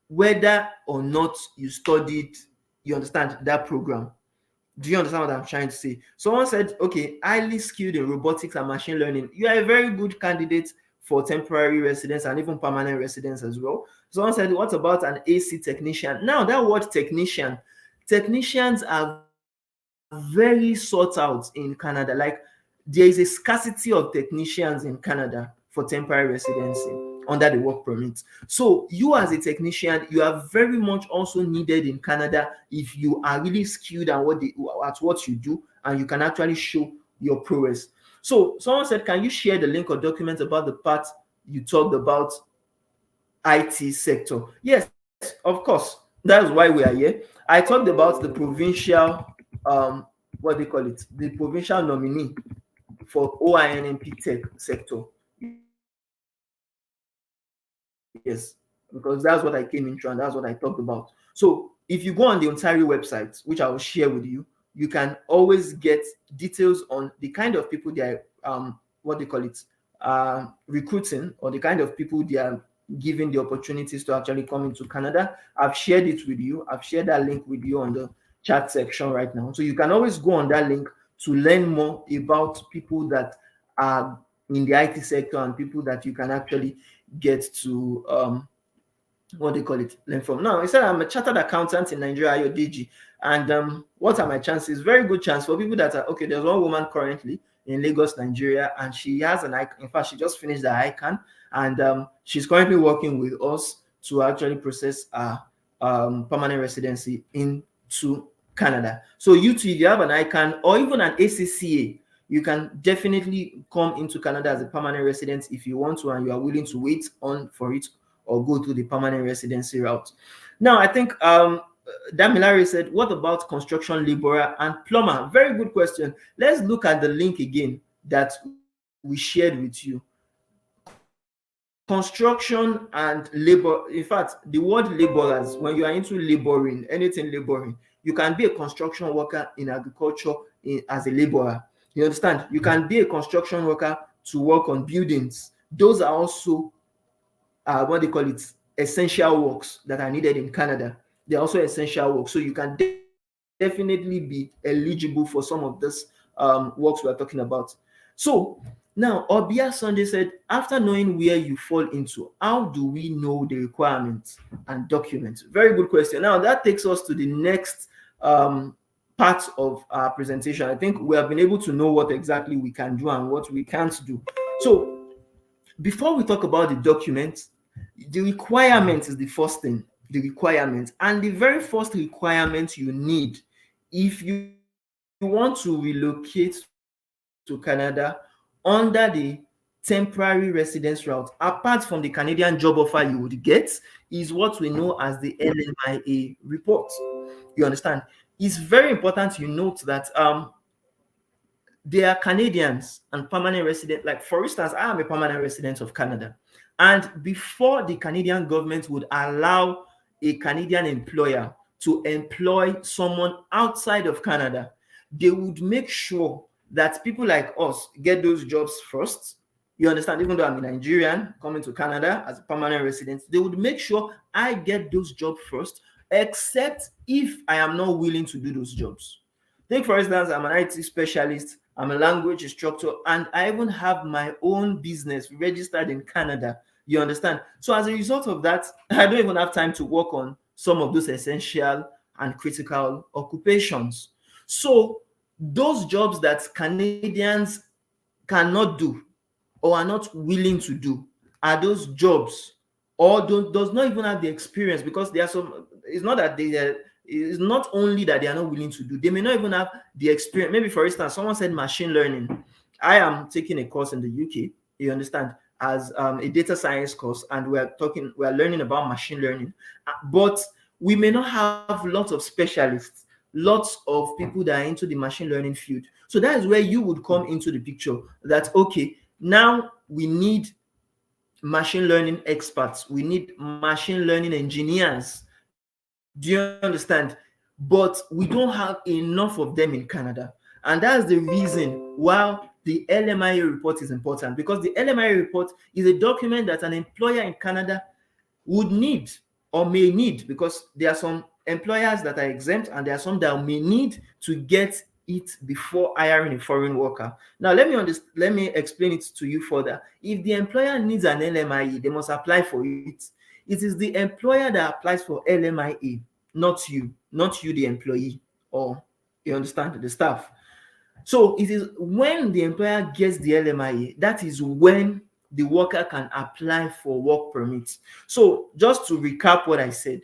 Whether or not you studied, you understand, that program. Do you understand what I'm trying to say? Someone said, okay, highly skilled in robotics and machine learning. You are a very good candidate for temporary residence and even permanent residence as well. Someone said, what about an AC technician? Now, that word technician, technicians are very sought out in Canada. Like, there is a scarcity of technicians in Canada for temporary residency under the work permit. So you as a technician, you are very much also needed in Canada if you are really skilled at what you do, and you can actually show your prowess. So someone said, can you share the link or document about the part you talked about IT sector? Yes, of course. That's why we are here. I talked about the provincial, what they call it, the provincial nominee for OINMP tech sector. Yes, because that's what I came into and that's what I talked about. So if you go on the Ontario website, which I will share with you, you can always get details on the kind of people they are, what they call it, recruiting, or the kind of people they are giving the opportunities to actually come into Canada. I've shared it with you. I've shared that link with you on the chat section right now. So you can always go on that link to learn more about people that are in the IT sector and people that you can actually get to what they call it, learn from. Now, I said I'm a chartered accountant in Nigeria, DG, and what are my chances? Very good chance for people that are okay. There's one woman currently in Lagos, Nigeria, and she has an ICANN. In fact, she just finished the ICANN, and she's currently working with us to actually process permanent residency into Canada. So you too, if you have an ICANN or even an ACCA, you can definitely come into Canada as a permanent resident if you want to and you are willing to wait on for it or go through the permanent residency route. Now, I think Damilare said, what about construction laborer and plumber? Very good question. Let's look at the link again that we shared with you. Construction and labor, in fact, the word laborers, when you are into laboring, anything laboring, you can be a construction worker in agriculture as a laborer. You understand? You can be a construction worker to work on buildings. Those are also what they call it, essential works that are needed in Canada. They're also essential works. So you can definitely be eligible for some of this works we're talking about. So now, Obia Sunday said, after knowing where you fall into, how do we know the requirements and documents? Very good question. Now, that takes us to the next part of our presentation. I think we have been able to know what exactly we can do and what we can't do. So before we talk about the documents, the requirement is the first thing. The requirement, and the very first requirement you need if you want to relocate to Canada under the temporary residence route, apart from the Canadian job offer you would get, is what we know as the LMIA report. You understand? It's very important you note that they are Canadians and permanent resident. Like, for instance, I am a permanent resident of Canada. And before the Canadian government would allow a Canadian employer to employ someone outside of Canada, they would make sure that people like us get those jobs first. You understand? Even though I'm a Nigerian coming to Canada as a permanent resident, they would make sure I get those jobs first, except if I am not willing to do those jobs. Take, for instance, I'm an IT specialist, I'm a language instructor, and I even have my own business registered in Canada. You understand? So, as a result of that, I don't even have time to work on some of those essential and critical occupations. So, those jobs that Canadians cannot do or are not willing to do are those jobs, or does not even have the experience, because there are some, it's not that they are, it's not only that they are not willing to do, they may not even have the experience. Maybe, for instance, someone said machine learning. I am taking a course in the UK, you understand, as a data science course, and we are learning about machine learning. But we may not have lots of specialists, lots of people that are into the machine learning field. So that is where you would come into the picture, that okay, now we need machine learning experts, we need machine learning engineers. Do you understand? But we don't have enough of them in Canada. And that's the reason why the LMI report is important, because the LMI report is a document that an employer in Canada would need or may need, because there are some employers that are exempt and there are some that may need to get it before hiring a foreign worker. Now, let me explain it to you further. If the employer needs an LMIE, they must apply for it. It is the employer that applies for LMIE, not you, the employee, or you understand, the staff. So it is when the employer gets the LMIA, that is when the worker can apply for work permits. So just to recap what I said,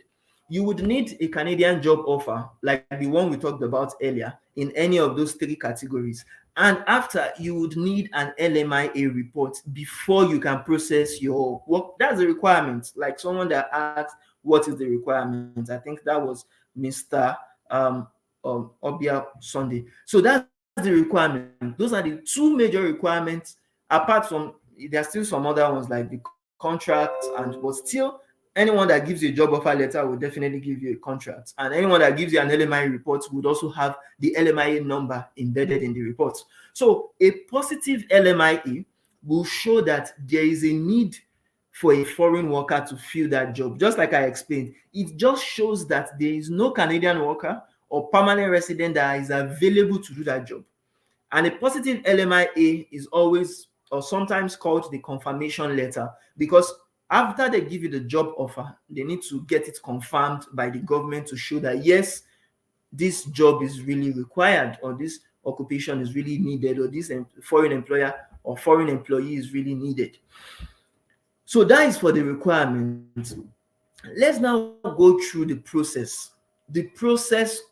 you would need a Canadian job offer, like the one we talked about earlier, in any of those three categories. And after, you would need an LMIA report before you can process your work. That's the requirement. Like someone that asked, what is the requirement? I think that was Mr. Obia Sunday. So that's the requirement. Those are the two major requirements. Apart from, there are still some other ones like the contract, but still, anyone that gives you a job offer letter will definitely give you a contract, and anyone that gives you an LMI report would also have the LMIA number embedded in the report. So a positive LMIA will show that there is a need for a foreign worker to fill that job. Just like I explained, it just shows that there is no Canadian worker or permanent resident that is available to do that job. And a positive LMIA is always or sometimes called the confirmation letter, because after they give you the job offer, they need to get it confirmed by the government to show that yes, this job is really required, or this occupation is really needed, or this foreign employer or foreign employee is really needed. So that is for the requirements. Let's now go through the process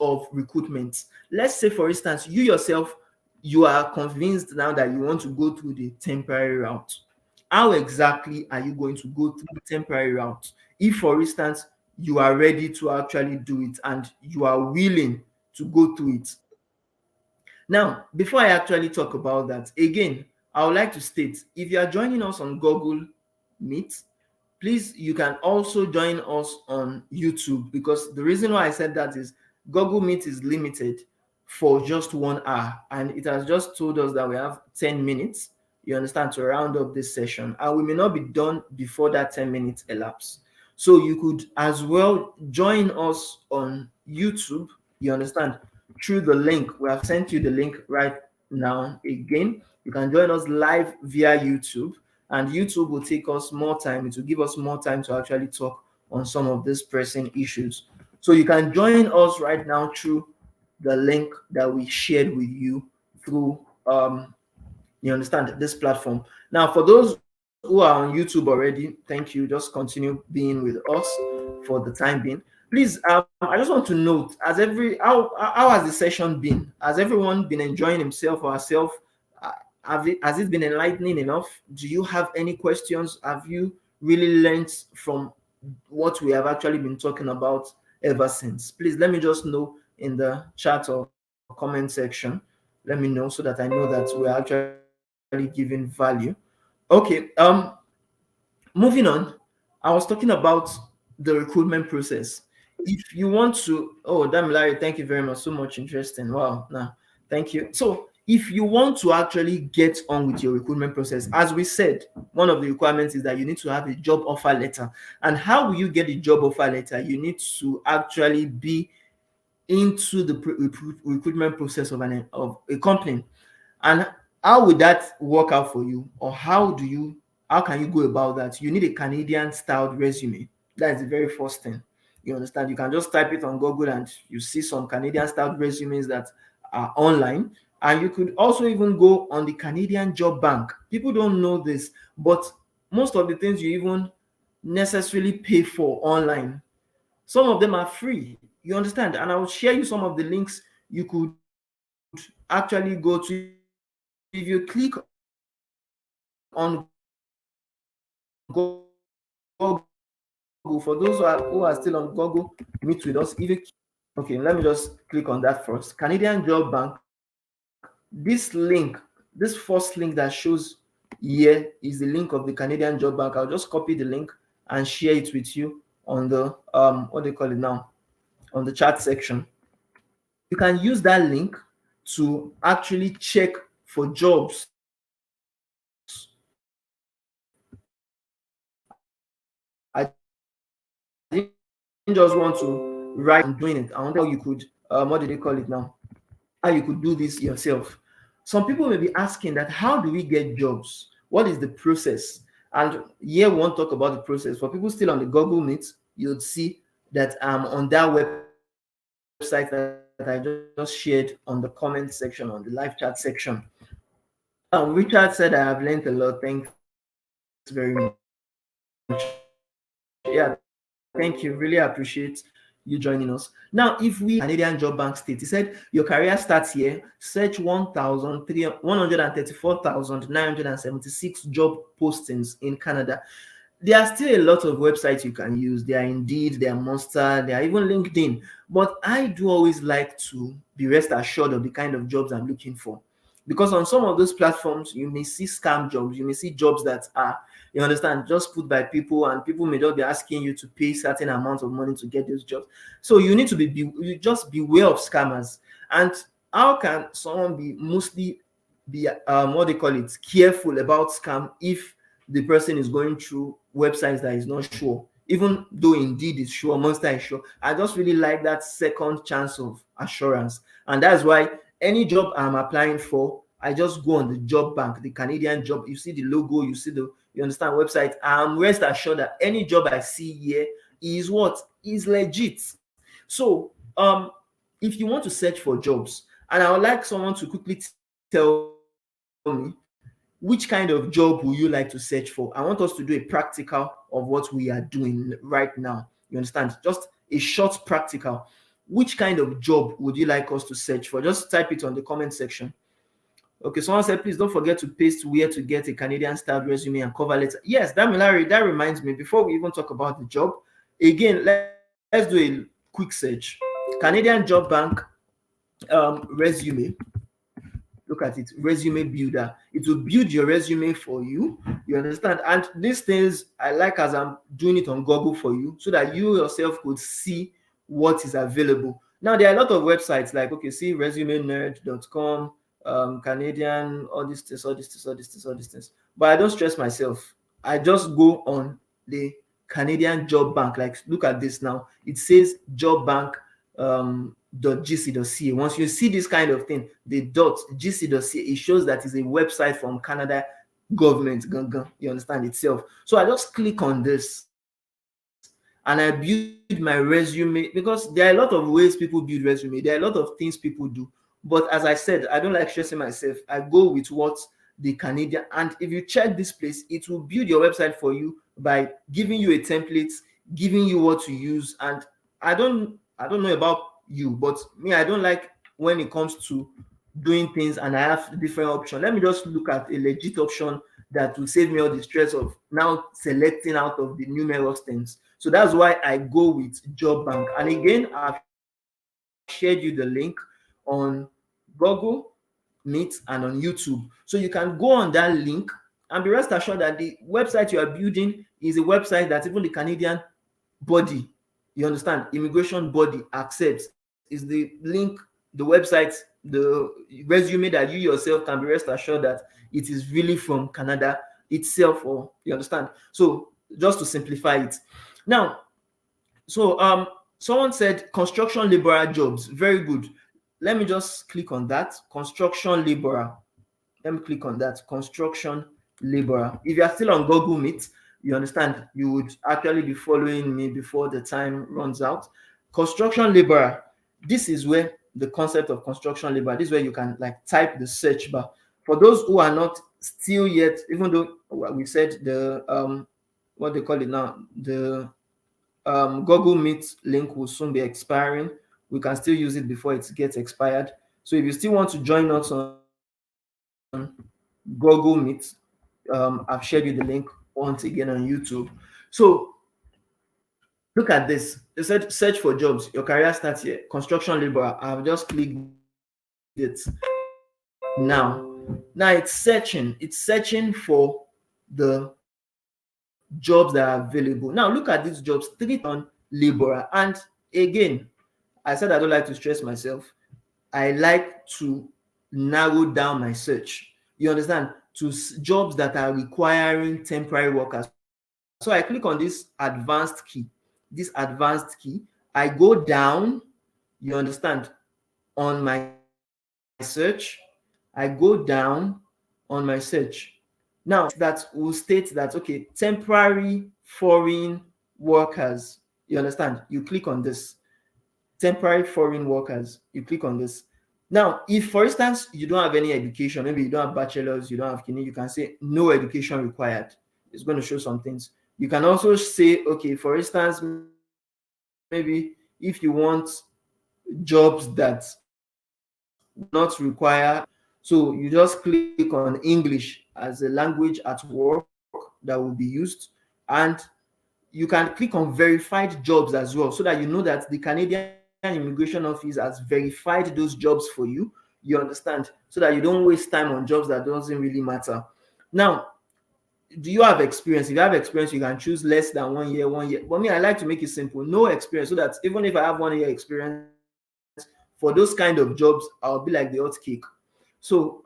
of recruitment. Let's say, for instance, you yourself, you are convinced now that you want to go through the temporary route. How exactly are you going to go through the temporary route? If, for instance, you are ready to actually do it and you are willing to go through it. Now, before I actually talk about that, again, I would like to state, if you are joining us on Google Meet, please, you can also join us on YouTube, because the reason why I said that is Google Meet is limited for just 1 hour, and it has just told us that we have 10 minutes, you understand, to round up this session, and we may not be done before that 10 minutes elapse. So you could as well join us on YouTube, you understand, through the link. We have sent you the link right now again. You can join us live via YouTube, and YouTube will take us more time. It will give us more time to actually talk on some of these pressing issues. So you can join us right now through the link that we shared with you through you understand, this platform. Now, for those who are on YouTube already, thank you. Just continue being with us for the time being. Please, I just want to note, how has the session been? Has everyone been enjoying himself or herself? Has it been enlightening enough? Do you have any questions? Have you really learned from what we have actually been talking about ever since? Please let me just know in the chat or comment section. Let me know so that I know that we're actually giving value. Okay, moving on. I was talking about the recruitment process. If you want to, oh, damn, Larry, thank you very much. So much interesting. Wow. Now, thank you. So if you want to actually get on with your recruitment process, as we said, one of the requirements is that you need to have a job offer letter. And how will you get a job offer letter? You need to actually be into the recruitment process of a company. And how would that work out for you? Or how can you go about that? You need a Canadian styled resume. That is the very first thing. You understand? You can just type it on Google and you see some Canadian styled resumes that are online. And you could also even go on the Canadian Job Bank. People don't know this, but most of the things you even necessarily pay for online, some of them are free. You understand? And I will share you some of the links you could actually go to. If you click on Google, for those who are still on Google Meet with us, okay, let me just click on that first. Canadian Job Bank. This link, this first link that shows here is the link of the Canadian Job Bank. I'll just copy the link and share it with you on the what do you call it now? On the chat section. You can use that link to actually check for jobs. I didn't just want to write and doing it. I want us to check for jobs. So how you could what do they call it now? How you could do this yourself. Some people may be asking that how do we get jobs? What is the process? And here we won't talk about the process. For people still on the Google Meet, you'd see that I'm on that website that I just shared on the comment section, on the live chat section. Richard said I have learned a lot. Thanks very much. Yeah, thank you. Really appreciate you joining us. Now, if we actually go to the Canadian Job Bank state, he said your career starts here. Search 134,976 job postings in Canada. There are still a lot of websites you can use. There are Indeed, there are Monster, there are even LinkedIn. But I do always like to be rest assured of the kind of jobs I'm looking for. Because on some of those platforms, you may see scam jobs, you may see jobs that are, you understand, just put by people, and people may just be asking you to pay certain amounts of money to get those jobs. So you need to you just beware of scammers. And how can someone be mostly be what they call it, careful about scam if the person is going through websites that is not sure? Even though Indeed is sure, Monster is sure, I just really like that second chance of assurance. And that's why any job I'm applying for, I just go on the job bank, the Canadian job. You see the logo, you understand website. I'm rest assured that any job I see here is what is legit. So if you want to search for jobs, and I would like someone to quickly tell me which kind of job will you like to search for. I want us to do a practical of what we are doing right now. You understand? Just a short practical. Which kind of job would you like us to search for? Just type it on the comment section. Okay, someone said, please don't forget to paste where to get a Canadian styled resume and cover letter. Yes, Damilari, that reminds me, before we even talk about the job, again, let's do a quick search. Canadian Job Bank resume. Look at it, resume builder. It will build your resume for you. You understand? And these things I like, as I'm doing it on Google for you, so that you yourself could see what is available. Now there are a lot of websites like, okay, see resumenerd.com, Canadian, all these things, all these things, all these things, all these things. But I don't stress myself. I just go on the Canadian Job Bank. Like, look at this now. It says Job Bank .gc.ca. Once you see this kind of thing, the .gc.ca, it shows that it's a website from Canada government. You understand itself. So I just click on this and I build my resume, because there are a lot of ways people build resume. There are a lot of things people do. But as I said, I don't like stressing myself. I go with what the Canadian, and if you check this place, it will build your website for you by giving you a template, giving you what to use. And I don't know about you, but me, I don't like when it comes to doing things and I have different options. Let me just look at a legit option that will save me all the stress of now selecting out of the numerous things. So that's why I go with Job Bank. And again, I've shared you the link on Google Meet and on YouTube. So you can go on that link and be rest assured that the website you are building is a website that even the Canadian body, you understand, immigration body accepts. Is the link, the website the resume that you yourself can be rest assured that it is really from Canada itself, or you understand. So just to simplify it. Now, so someone said construction laborer jobs. Very good. Let me just click on that. Construction laborer. Let me click on that. Construction laborer. If you are still on Google Meet, you understand, you would actually be following me before the time runs out. Construction laborer. This is where the concept of construction laborer, this is where you can like type the search bar. For those who are not still yet, even though we said the what they call it now, the Google Meet link will soon be expiring. We can still use it before it gets expired. So if you still want to join us on Google Meet, I've shared you the link once again on YouTube. So look at this. It said search for jobs. Your career starts here. Construction laborer. I've just clicked it now. Now it's searching. It's searching for the jobs that are available. Now look at these jobs. 3,000 laborer. And again, I said I don't like to stress myself. I like to narrow down my search. You understand? To jobs that are requiring temporary workers. So I click on this advanced key. This advanced key. I go down, you understand, on my search. I go down on my search. Now, that will state that, okay, temporary foreign workers. You understand? You click on this temporary foreign workers. You click on this. Now, if for instance you don't have any education, maybe you don't have bachelor's, you don't have kidney, you can say no education required. It's going to show some things. You can also say, okay, for instance, maybe if you want jobs that will not require, so you just click on English as a language at work that will be used, and you can click on verified jobs as well, so that you know that the Canadian Immigration Office has verified those jobs for you understand, so that you don't waste time on jobs that doesn't really matter. Now, do you have experience? If you have experience, you can choose less than 1 year, 1 year. But me, I like to make it simple, no experience, so that even if I have 1 year experience, for those kind of jobs, I'll be like the hot cake. So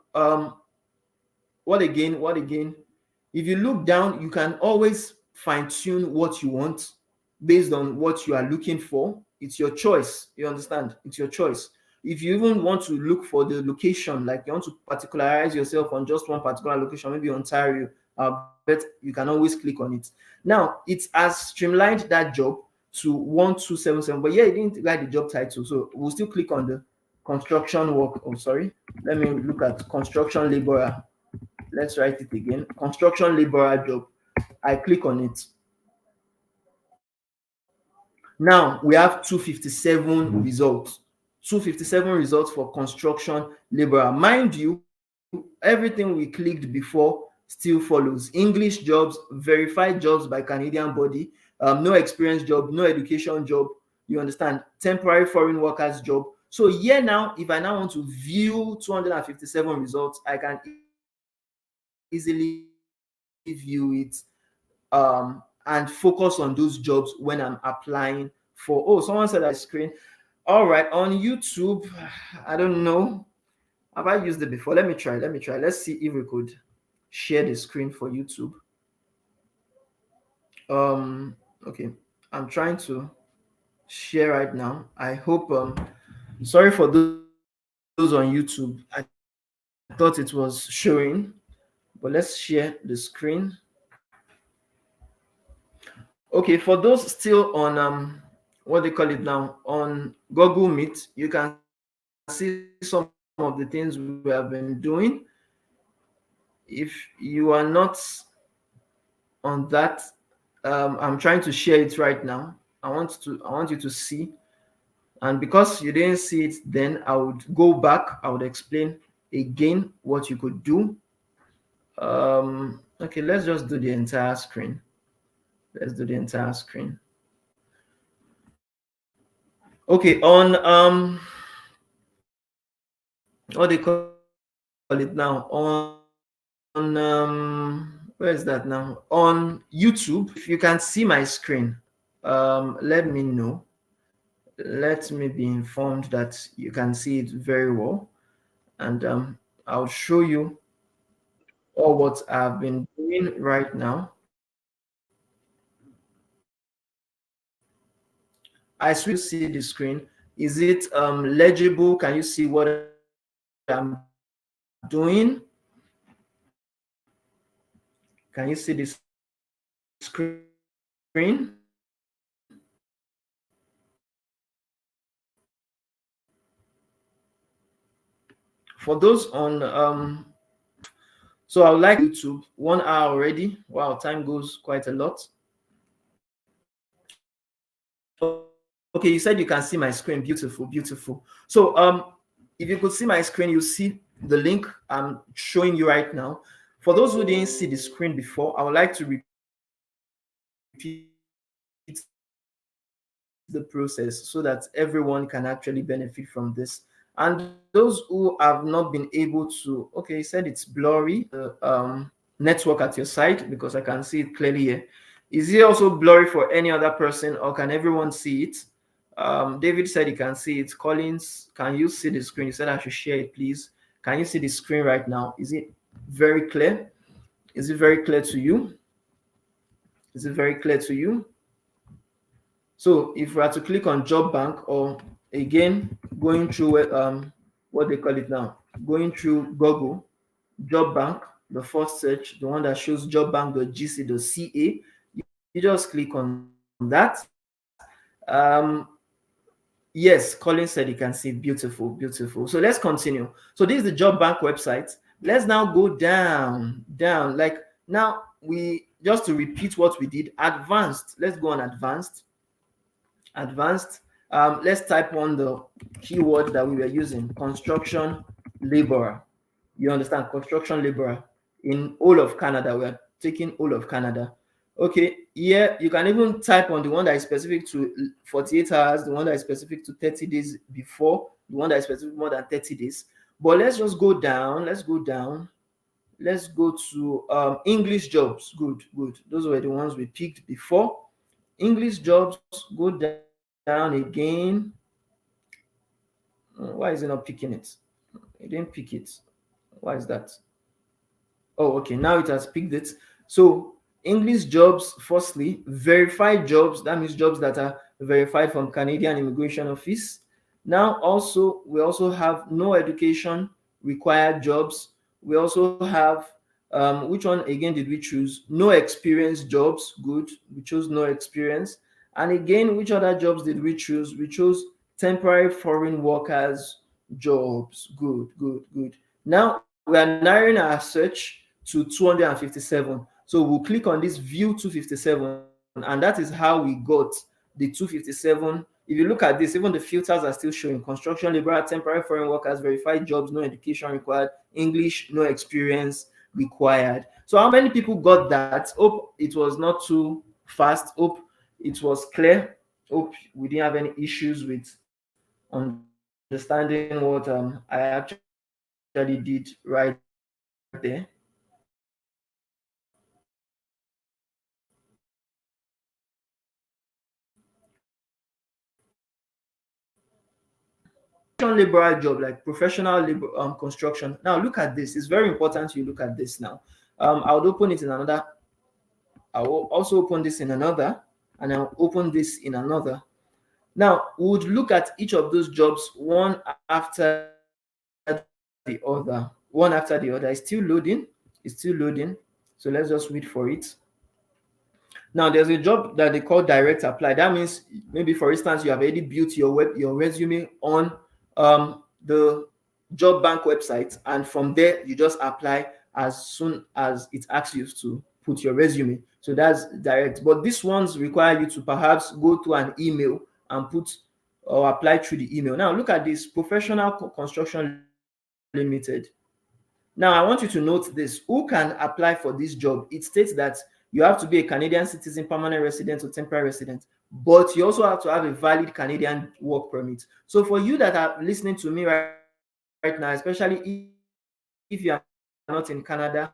what again, if you look down, you can always fine-tune what you want based on what you are looking for. It's your choice, you understand, it's your choice. If you even want to look for the location, like you want to particularize yourself on just one particular location, maybe Ontario, bet you can always click on it. Now it has streamlined that job to 1277, but yeah, it didn't write the job title, so we'll still click on the construction work. Oh, sorry, let me look at construction laborer. Let's write it again. Construction laborer job. I click on it. Now we have 257 results. 257 results for construction laborer. Mind you, everything we clicked before still follows. English jobs, verified jobs by Canadian body, no experience job, no education job. You understand? Temporary foreign workers job. So here now, if I now want to view 257 results, I can easily view it and focus on those jobs when I'm applying for. Oh, someone said I screen. All right, on YouTube, I don't know. Have I used it before? Let me try. Let's see if we could share the screen for YouTube. Okay, I'm trying to share right now. I hope sorry for those on YouTube. I thought it was showing, but let's share the screen. Okay, for those still on what they call it now, on Google Meet, you can see some of the things we have been doing. If you are not on that, I'm trying to share it right now. I want you to see, and because you didn't see it, then I would go back, I would explain again what you could do. Okay, let's just do the entire screen. Let's do the entire screen. Okay, on what they call it now, where is that now? On YouTube, if you can see my screen, let me know. Let me be informed that you can see it very well. and I'll show you all what I've been doing right now. I still see the screen. Is it legible? Can you see what I'm doing? Can you see the screen? For those on so I would like YouTube 1 hour already. Wow, time goes quite a lot. Okay, you said you can see my screen. Beautiful, beautiful. So if you could see my screen, you see the link I'm showing you right now. For those who didn't see the screen before, I would like to repeat the process so that everyone can actually benefit from this. And those who have not been able to, okay, you said it's blurry. Network at your side, because I can see it clearly here. Is it also blurry for any other person, or can everyone see it? David said he can see it. Collins, can you see the screen? You said I should share it, please. Can you see the screen right now? Is it very clear? Is it very clear to you? Is it very clear to you? So if we are to click on job bank, or again going through what they call it now, going through Google, job bank, the first search, the one that shows jobbank.gc.ca, you just click on that. Yes, Colin said you can see. Beautiful, beautiful. So let's continue. So this is the job bank website. Let's now go down. Like now, we just to repeat what we did. Advanced. Let's go on advanced. Let's type on the keyword that we were using: construction laborer. You understand? Construction laborer in all of Canada. We are taking all of Canada. Okay, here you can even type on the one that is specific to 48 hours, the one that is specific to 30 days before, the one that is specific more than 30 days. But let's just go down. Let's go down. Let's go to English jobs. Good, good. Those were the ones we picked before. English jobs, go down again. Why is it not picking it? It didn't pick it. Why is that? Oh, okay. Now it has picked it. So English jobs, firstly, verified jobs. That means jobs that are verified from Canadian Immigration Office. Now, also, we also have no education required jobs. We also have which one again did we choose? No experience jobs. Good. We chose no experience. And again, which other jobs did we choose? We chose temporary foreign workers jobs. Good, good, good. Now we are narrowing our search to 257. So we'll click on this view 257, and that is how we got the 257. If you look at this, even the filters are still showing construction laborer, temporary foreign workers, verified jobs, no education required, English, no experience required. So how many people got that? Hope it was not too fast. Hope it was clear. Hope we didn't have any issues with understanding what I actually did right there. Liberal job, like professional labor construction. Now look at this. It's very important you look at this now. I would open it in another. I will also open this in another, and I'll open this in another. Now we would look at each of those jobs one after the other. One after the other. It's still loading. It's still loading. So let's just wait for it. Now there's a job that they call direct apply. That means maybe for instance you have already built your resume on the job bank website, and from there you just apply as soon as it asks you to put your resume. So that's direct. But these ones require you to perhaps go to an email and put or apply through the email. Now look at this: professional construction limited. Now, I want you to note this. Who can apply for this job? It states that you have to be a Canadian citizen, permanent resident, or temporary resident, but you also have to have a valid Canadian work permit. So, for you that are listening to me right now, especially if you are not in Canada,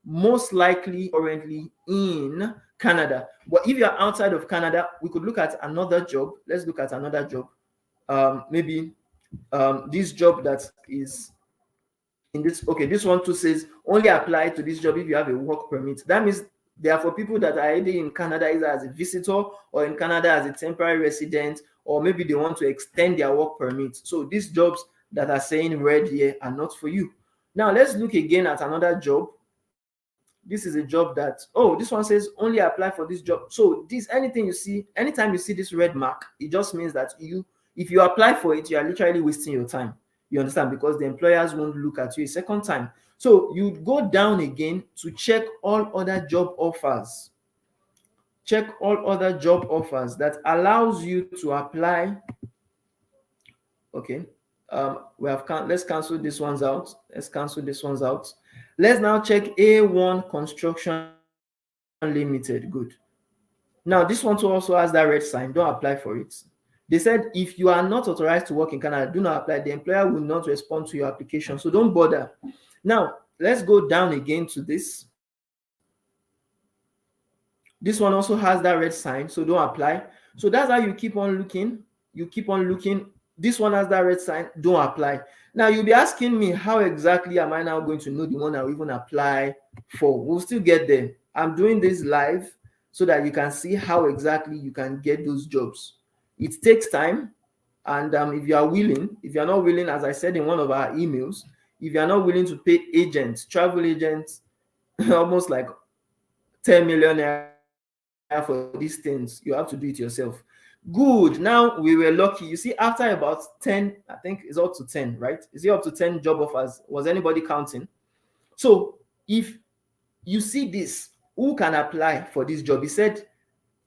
most likely currently in Canada. But if you're outside of Canada, we could look at another job. Let's look at another job. Maybe This job that is in this, okay, this one too says only apply to this job if you have a work permit. That means they are for people that are either in Canada either as a visitor or in Canada as a temporary resident, or maybe they want to extend their work permit. So these jobs that are saying red here are not for you. Now let's look again at another job. This is a job that, oh, this one says only apply for this job. So this, anything you see, anytime you see this red mark, it just means that if you apply for it, you are literally wasting your time. You understand? Because the employers won't look at you a second time. So you go down again to check all other job offers. Check all other job offers that allows you to apply. Okay. Let's cancel this ones out. Let's cancel this ones out. Let's now check A.O.S Construction Limited. Good. Now, this one too also has that red sign. Don't apply for it. They said if you are not authorized to work in Canada, do not apply. The employer will not respond to your application. So don't bother. Now, let's go down again to this. This one also has that red sign, so don't apply. So that's how you keep on looking. You keep on looking. This one has that red sign, don't apply. Now, you'll be asking me, how exactly am I now going to know the one I will even apply for? We'll still get there. I'm doing this live so that you can see how exactly you can get those jobs. It takes time, and if you are willing, if you are not willing, as I said in one of our emails, if you are not willing to pay agents, travel agents, almost like 10 million naira for these things, you have to do it yourself. Good. Now we were lucky. You see, after about 10, I think it's up to 10, right? Is it up to 10 job offers? Was anybody counting? So if you see this, who can apply for this job? He said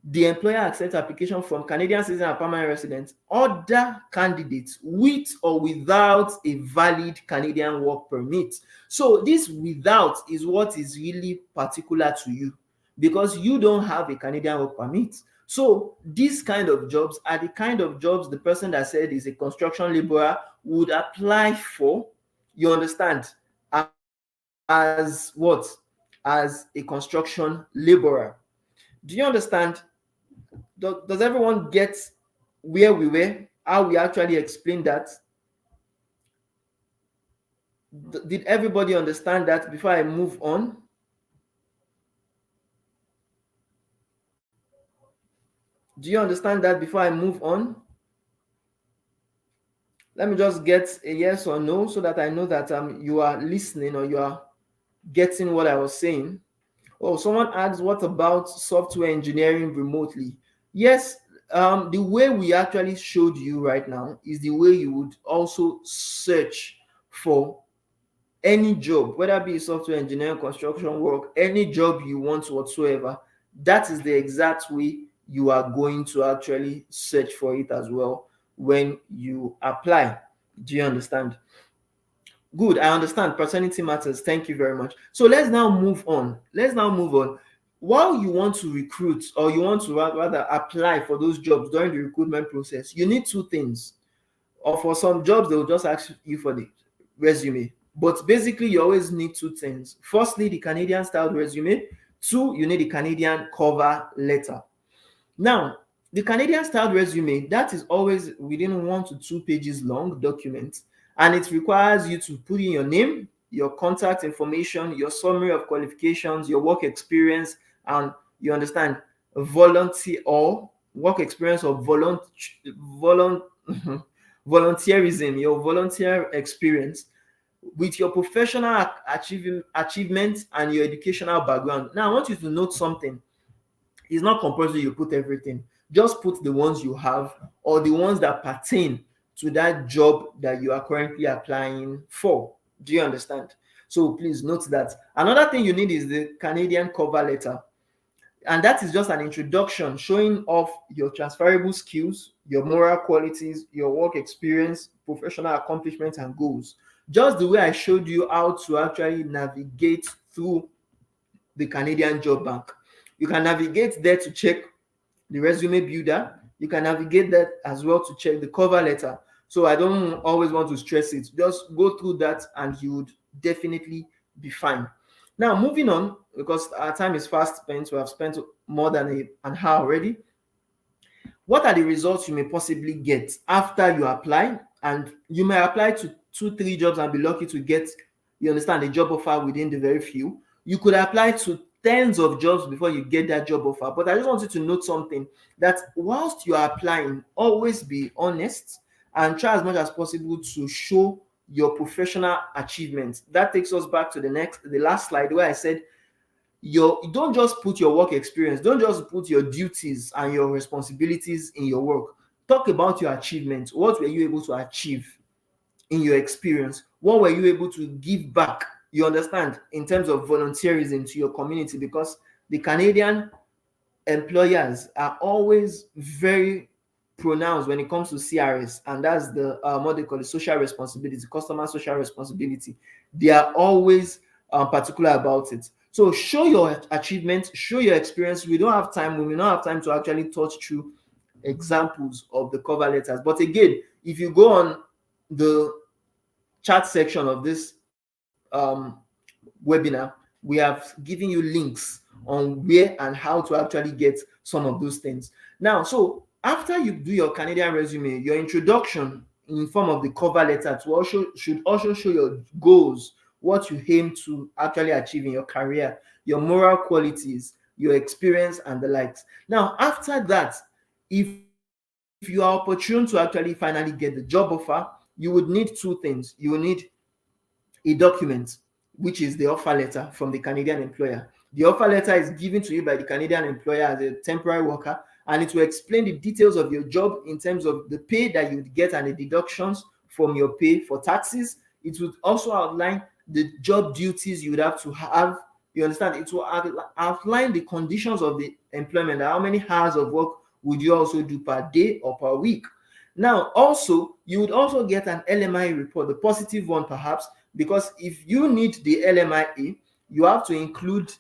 the employer accepts application from Canadian citizens and permanent residents, other candidates with or without a valid Canadian work permit. So this without is what is really particular to you, because you don't have a Canadian work permit. So these kind of jobs are the kind of jobs the person that said is a construction laborer would apply for, you understand, as what? As a construction laborer. Do you understand? Does everyone get where we were? How we actually explained that? Did everybody understand that before I move on? Do you understand that before I move on? Let me just get a yes or no so that I know that you are listening or you are getting what I was saying. Oh, someone asks, what about software engineering remotely? Yes, the way we actually showed you right now is the way you would also search for any job, whether it be software engineering, construction work, any job you want whatsoever. That is the exact way you are going to actually search for it as well when you apply. Do you understand? Good, I understand. Paternity matters. Thank you very much. So let's now move on. While you want to recruit, or you want to rather apply for those jobs during the recruitment process, you need two things. Or for some jobs, they will just ask you for the resume. But basically, you always need two things. Firstly, the Canadian style resume. Two, you need the Canadian cover letter. Now, the Canadian style resume, that is always within 1 to 2 pages long document, and it requires you to put in your name, your contact information, your summary of qualifications, your work experience, and you understand, volunteer or work experience or volunteerism, your volunteer experience, with your professional achievements and your educational background. Now, I want you to note something. It's not compulsory you put everything. Just put the ones you have or the ones that pertain to that job that you are currently applying for. Do you understand? So please note that. Another thing you need is the Canadian cover letter. And that is just an introduction showing off your transferable skills, your moral qualities, your work experience, professional accomplishments, and goals. Just the way I showed you how to actually navigate through the Canadian Job Bank. You can navigate there to check the resume builder. You can navigate that as well to check the cover letter. So I don't always want to stress it. Just go through that and you would definitely be fine. Now, moving on, because our time is fast spent, we have spent more than an hour already. What are the results you may possibly get after you apply and you may apply to 2 3 jobs and be lucky to get, you understand, a job offer within the very few. You could apply to tens of jobs before you get that job offer. But I just want you to note something, that whilst you are applying, always be honest and try as much as possible to show your professional achievements. That takes us back to the last slide, where I said don't just put your work experience, don't just put your duties and your responsibilities in your work. Talk about your achievements. What were you able to achieve in your experience? What were you able to give back, you understand, in terms of volunteerism to your community? Because the Canadian employers are always very pronounced when it comes to CRS, and that's the what they call the social responsibility, customer social responsibility. They are always particular about it. So show your achievements, show your experience. We don't have time, we may not have time to actually touch through examples of the cover letters. But again, if you go on the chat section of this webinar, we have given you links on where and how to actually get some of those things. Now, so after you do your Canadian resume, your introduction in form of the cover letter should also show your goals, what you aim to actually achieve in your career, your moral qualities, your experience, and the likes. Now, after that, if you are opportune to actually finally get the job offer, you would need 2 things. You will need a document, which is the offer letter from the Canadian employer. The offer letter is given to you by the Canadian employer as a temporary worker, and it will explain the details of your job in terms of the pay that you would get and the deductions from your pay for taxes. It would also outline the job duties you would have to have. You understand? It will outline the conditions of the employment. How many hours of work would you also do per day or per week? Now, also, you would also get an LMI report, the positive one perhaps, because if you need the LMIA, you have to include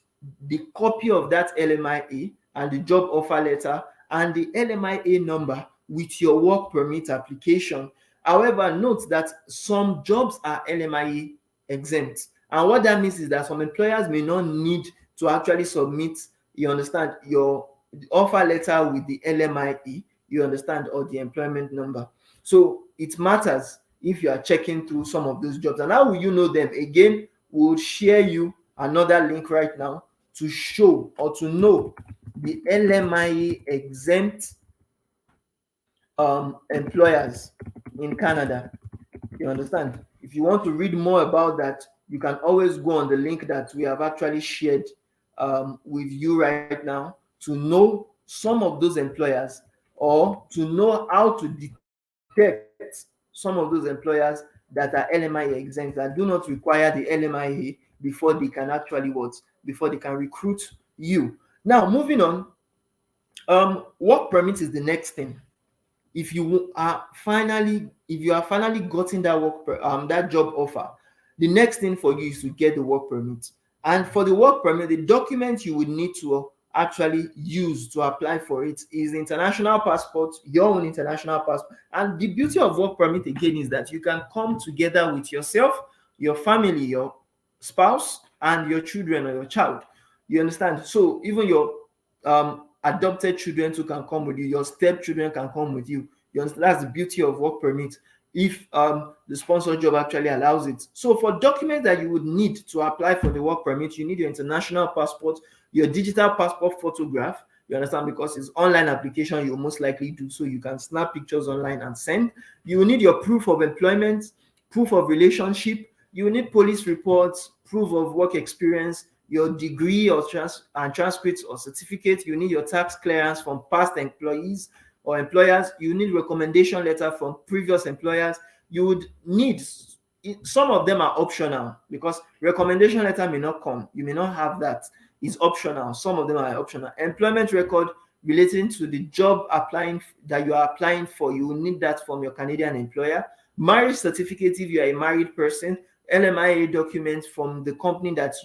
the copy of that LMIA and the job offer letter and the LMIA number with your work permit application. However, note that some jobs are LMIA exempt. And what that means is that some employers may not need to actually submit, you understand, your offer letter with the LMIE, you understand, or the employment number. So it matters if you are checking through some of those jobs. And how will you know them? Again, we'll share you another link right now to show or to know the LMIE exempt employers in Canada. You understand? If you want to read more about that, you can always go on the link that we have actually shared with you right now to know some of those employers, or to know how to detect some of those employers that are LMI exempt and do not require the LMIA before they can actually before they can recruit you. Now, moving on, work permit is the next thing. If you are finally gotten that that job offer, the next thing for you is to get the work permit. And for the work permit, the document you would need to actually use to apply for it is the international passport, your own international passport. And the beauty of work permit again is that you can come together with yourself, your family, your spouse, and your children or your child. You understand? So even your adopted children too can come with you, your stepchildren can come with you. You understand? That's the beauty of work permit, if the sponsor job actually allows it. So for documents that you would need to apply for the work permit, you need your international passport, your digital passport photograph. You understand? Because it's online application, you most likely do so. You can snap pictures online and send. You will need your proof of employment, proof of relationship. You will need police reports, proof of work experience, your degree or transcripts or certificate. You need your tax clearance from past employees or employers. You need recommendation letter from previous employers. You would need, some of them are optional because recommendation letter may not come. You may not have that. It's optional. Some of them are optional. Employment record relating to the job that you are applying for, you will need that from your Canadian employer. Marriage certificate if you are a married person. LMIA documents from the company that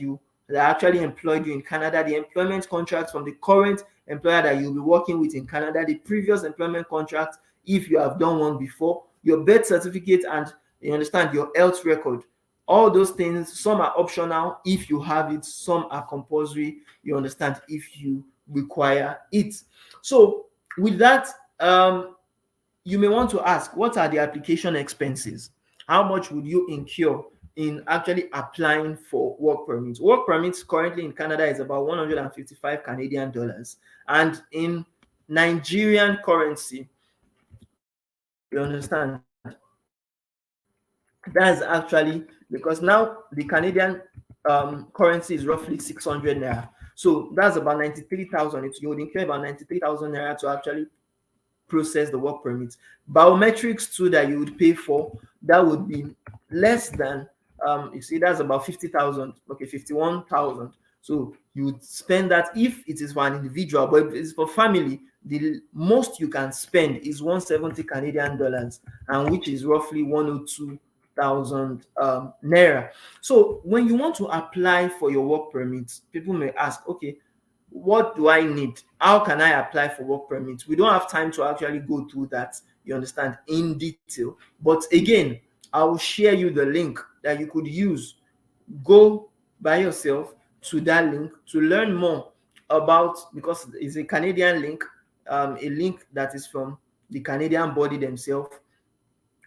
actually employed you in Canada, the employment contract from the current employer that you'll be working with in Canada, the previous employment contract if you have done one before, your birth certificate, and you understand, your health record. All those things, some are optional if you have it, some are compulsory, you understand, if you require it. So with that, you may want to ask, what are the application expenses? How much would you incur in actually applying for work permits? Work permits currently in Canada is about 155 Canadian dollars, and in Nigerian currency, you understand, that's actually because now the Canadian currency is roughly 600 naira. So that's about 93,000. You would incur about 93,000 naira to actually process the work permit. Biometrics too that you would pay for, that would be less than you see, that's about 50,000, okay, 51,000. So you would spend that if it is for an individual, but if it's for family, the most you can spend is 170 Canadian dollars, and which is roughly 102,000 naira. So when you want to apply for your work permit, people may ask, okay, what do I need? How can I apply for work permit? We don't have time to actually go through that, you understand, in detail. But again, I will share you the link that you could use. Go by yourself to that link to learn more about, because it's a Canadian link, a link that is from the Canadian body themselves.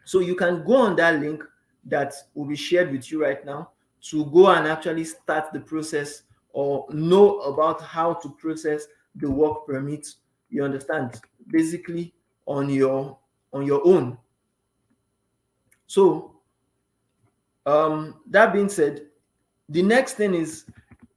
So you can go on that link that will be shared with you right now to go and actually start the process or know about how to process the work permit. You understand? Basically on your own. So that being said, the next thing is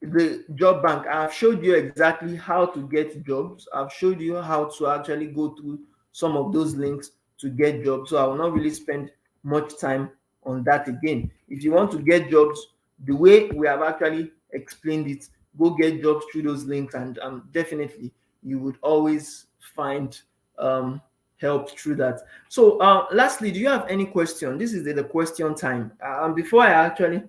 the job bank. I've showed you exactly how to get jobs. I've showed you how to actually go through some of those links to get jobs. So I will not really spend much time on that again. If you want to get jobs the way we have actually explained it, go get jobs through those links, and definitely you would always find um, help through that. So lastly, do you have any question? This is the question time. Before I actually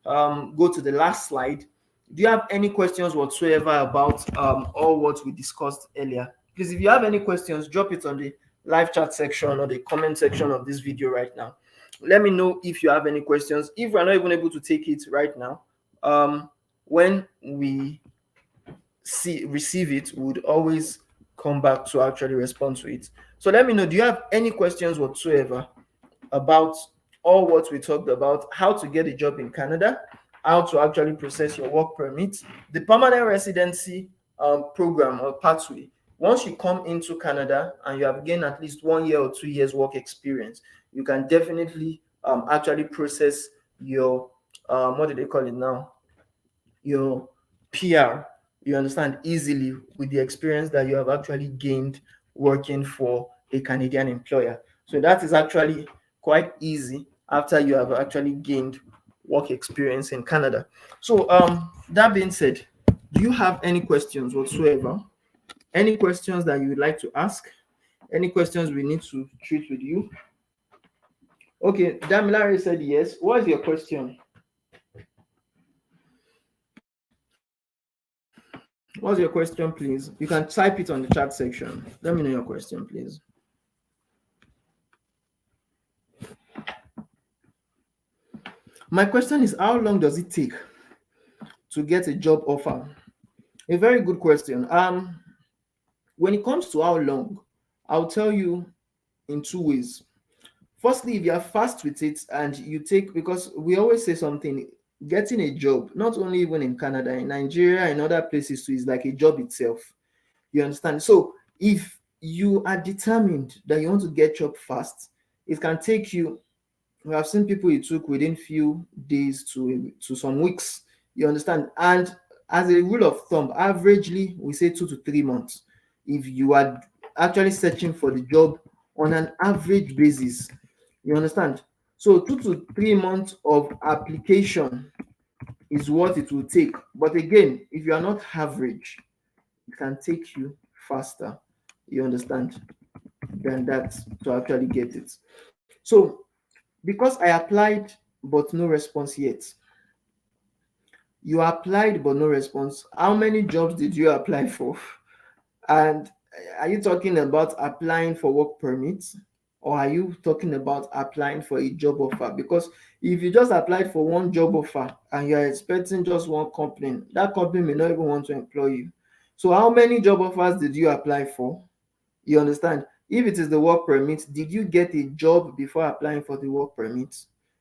go to the last slide, do you have any questions whatsoever about all what we discussed earlier? Please, if you have any questions, drop it on the live chat section or the comment section of this video right now. Let me know if you have any questions. If we're not even able to take it right now, when we receive it, we would always come back to actually respond to it. So let me know, do you have any questions whatsoever about all what we talked about, how to get a job in Canada, how to actually process your work permit, the permanent residency program or pathway. Once you come into Canada and you have gained at least 1 year or 2 years work experience, you can definitely actually process your, what do they call it now? Your PR, you understand, easily with the experience that you have actually gained working for a Canadian employer. So that is actually quite easy after you have actually gained work experience in Canada. So that being said, do you have any questions whatsoever? Any questions that you would like to ask? Any questions we need to treat with you? Okay, Damilare said yes. What is your question? What's your question, please? You can type it on the chat section. Let me know your question, please. My question is, how long does it take to get a job offer? A very good question. When it comes to how long, I'll tell you in two ways. Firstly, if you are fast with it and you take, because we always say something, getting a job, not only even in Canada, in Nigeria, and other places too, is like a job itself. You understand? So if you are determined that you want to get job fast, it can take you, we have seen people it took within few days to some weeks. You understand? And as a rule of thumb, averagely we say 2 to 3 months. If you are actually searching for the job on an average basis, you understand? So 2 to 3 months of application is what it will take. But again, if you are not average, it can take you faster. You understand? Than that to actually get it. So because I applied but no response yet. You applied but no response. How many jobs did you apply for? And are you talking about applying for work permits, or are you talking about applying for a job offer? Because if you just applied for one job offer and you're expecting just one company, that company may not even want to employ you. So how many job offers did you apply for? You understand? If it is the work permit, did you get a job before applying for the work permit?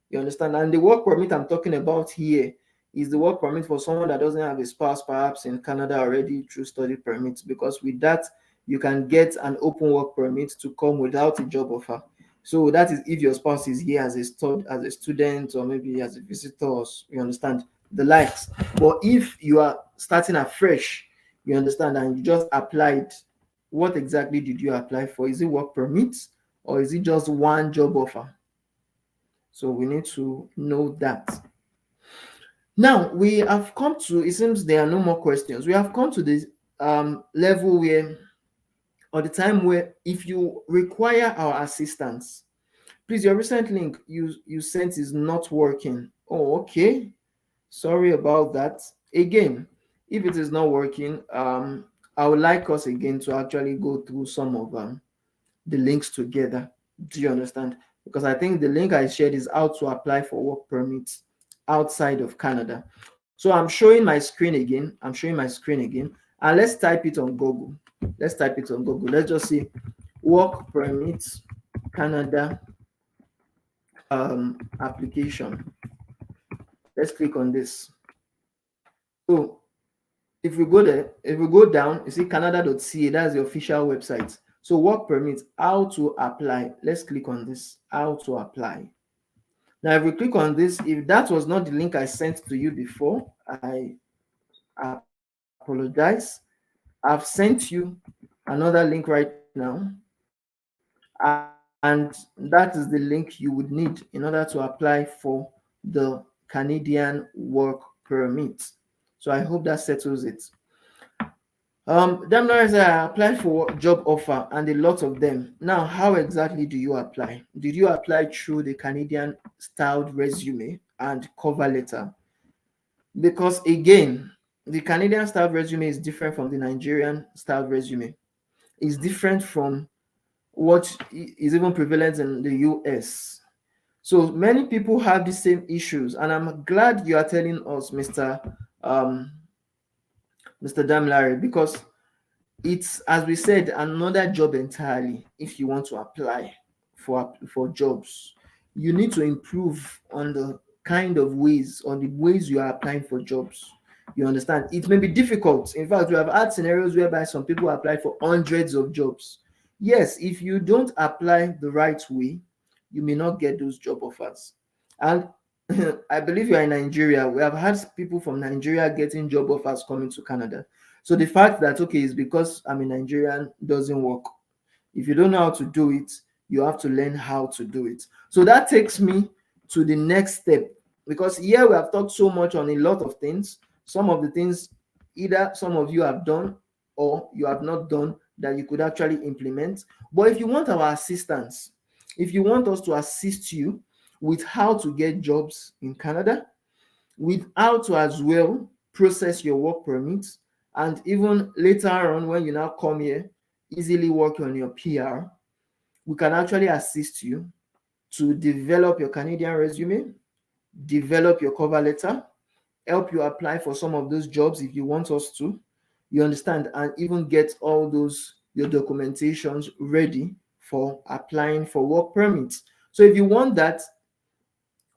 You understand? And the work permit I'm talking about here is the work permit for someone that doesn't have a spouse, perhaps in Canada already through study permits, because with that, you can get an open work permit to come without a job offer. So that is if your spouse is here as as a student, or maybe as a visitor, you understand the likes. But if you are starting afresh, you understand, and you just applied, what exactly did you apply for? Is it work permit, or is it just one job offer? So we need to know that. Now we have come to, it seems there are no more questions. We have come to this level where, or the time where, if you require our assistance, please, your recent link you sent is not working. Oh, okay. Sorry about that. Again, if it is not working, I would like us again to actually go through some of the links together. Do you understand? Because I think the link I shared is how to apply for work permits outside of Canada. So I'm showing my screen again. I'm showing my screen again. And let's type it on Google. Let's type it on Google. Let's just see work permits Canada application. Let's click on this. So if we go there, if we go down, you see canada.ca, that's the official website. So work permit, how to apply. Let's click on this, how to apply. Now, if we click on this, if that was not the link I sent to you before, I apologize. I've sent you another link right now, and that is the link you would need in order to apply for the Canadian work permit. So I hope that settles it. Them lawyers apply for job offer and a lot of them. Now, how exactly do you apply? Did you apply through the Canadian styled resume and cover letter? Because again, the Canadian styled resume is different from the Nigerian styled resume. It's different from what is even prevalent in the US. So many people have the same issues, and I'm glad you are telling us, Um, Mr. Damlari, because it's, as we said, another job entirely. If you want to apply for jobs, you need to improve on the kind of ways, or the ways you are applying for jobs. You understand, it may be difficult. In fact, we have had scenarios whereby some people apply for hundreds of jobs. Yes, if you don't apply the right way, you may not get those job offers. And I believe you are in Nigeria. We have had people from Nigeria getting job offers coming to Canada. So the fact that, okay, is because I'm a Nigerian doesn't work. If you don't know how to do it, you have to learn how to do it. So that takes me to the next step, because here we have talked so much on a lot of things. Some of the things either some of you have done or you have not done that you could actually implement. But if you want our assistance, if you want us to assist you with how to get jobs in Canada, with how to as well process your work permits, and even later on when you now come here, easily work on your PR, we can actually assist you to develop your Canadian resume, develop your cover letter, help you apply for some of those jobs if you want us to, you understand, and even get all those your documentations ready for applying for work permits. So if you want that,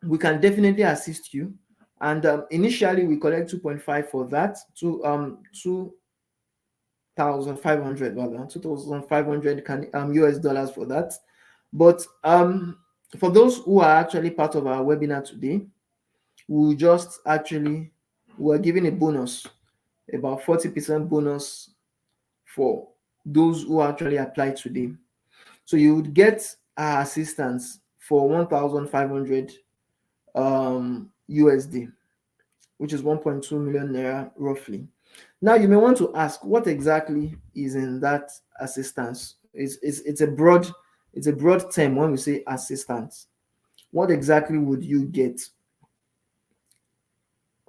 we can definitely assist you. And initially we collect 2.5 for that, 2,500 rather, 2,500 US dollars for that. But for those who are actually part of our webinar today, we just actually, we're giving a bonus, about 40% bonus for those who actually apply today. So you would get our assistance for 1,500 USD, which is 1.2 million naira roughly. Now you may want to ask, what exactly is in that assistance? It's a broad term when we say assistance. What exactly would you get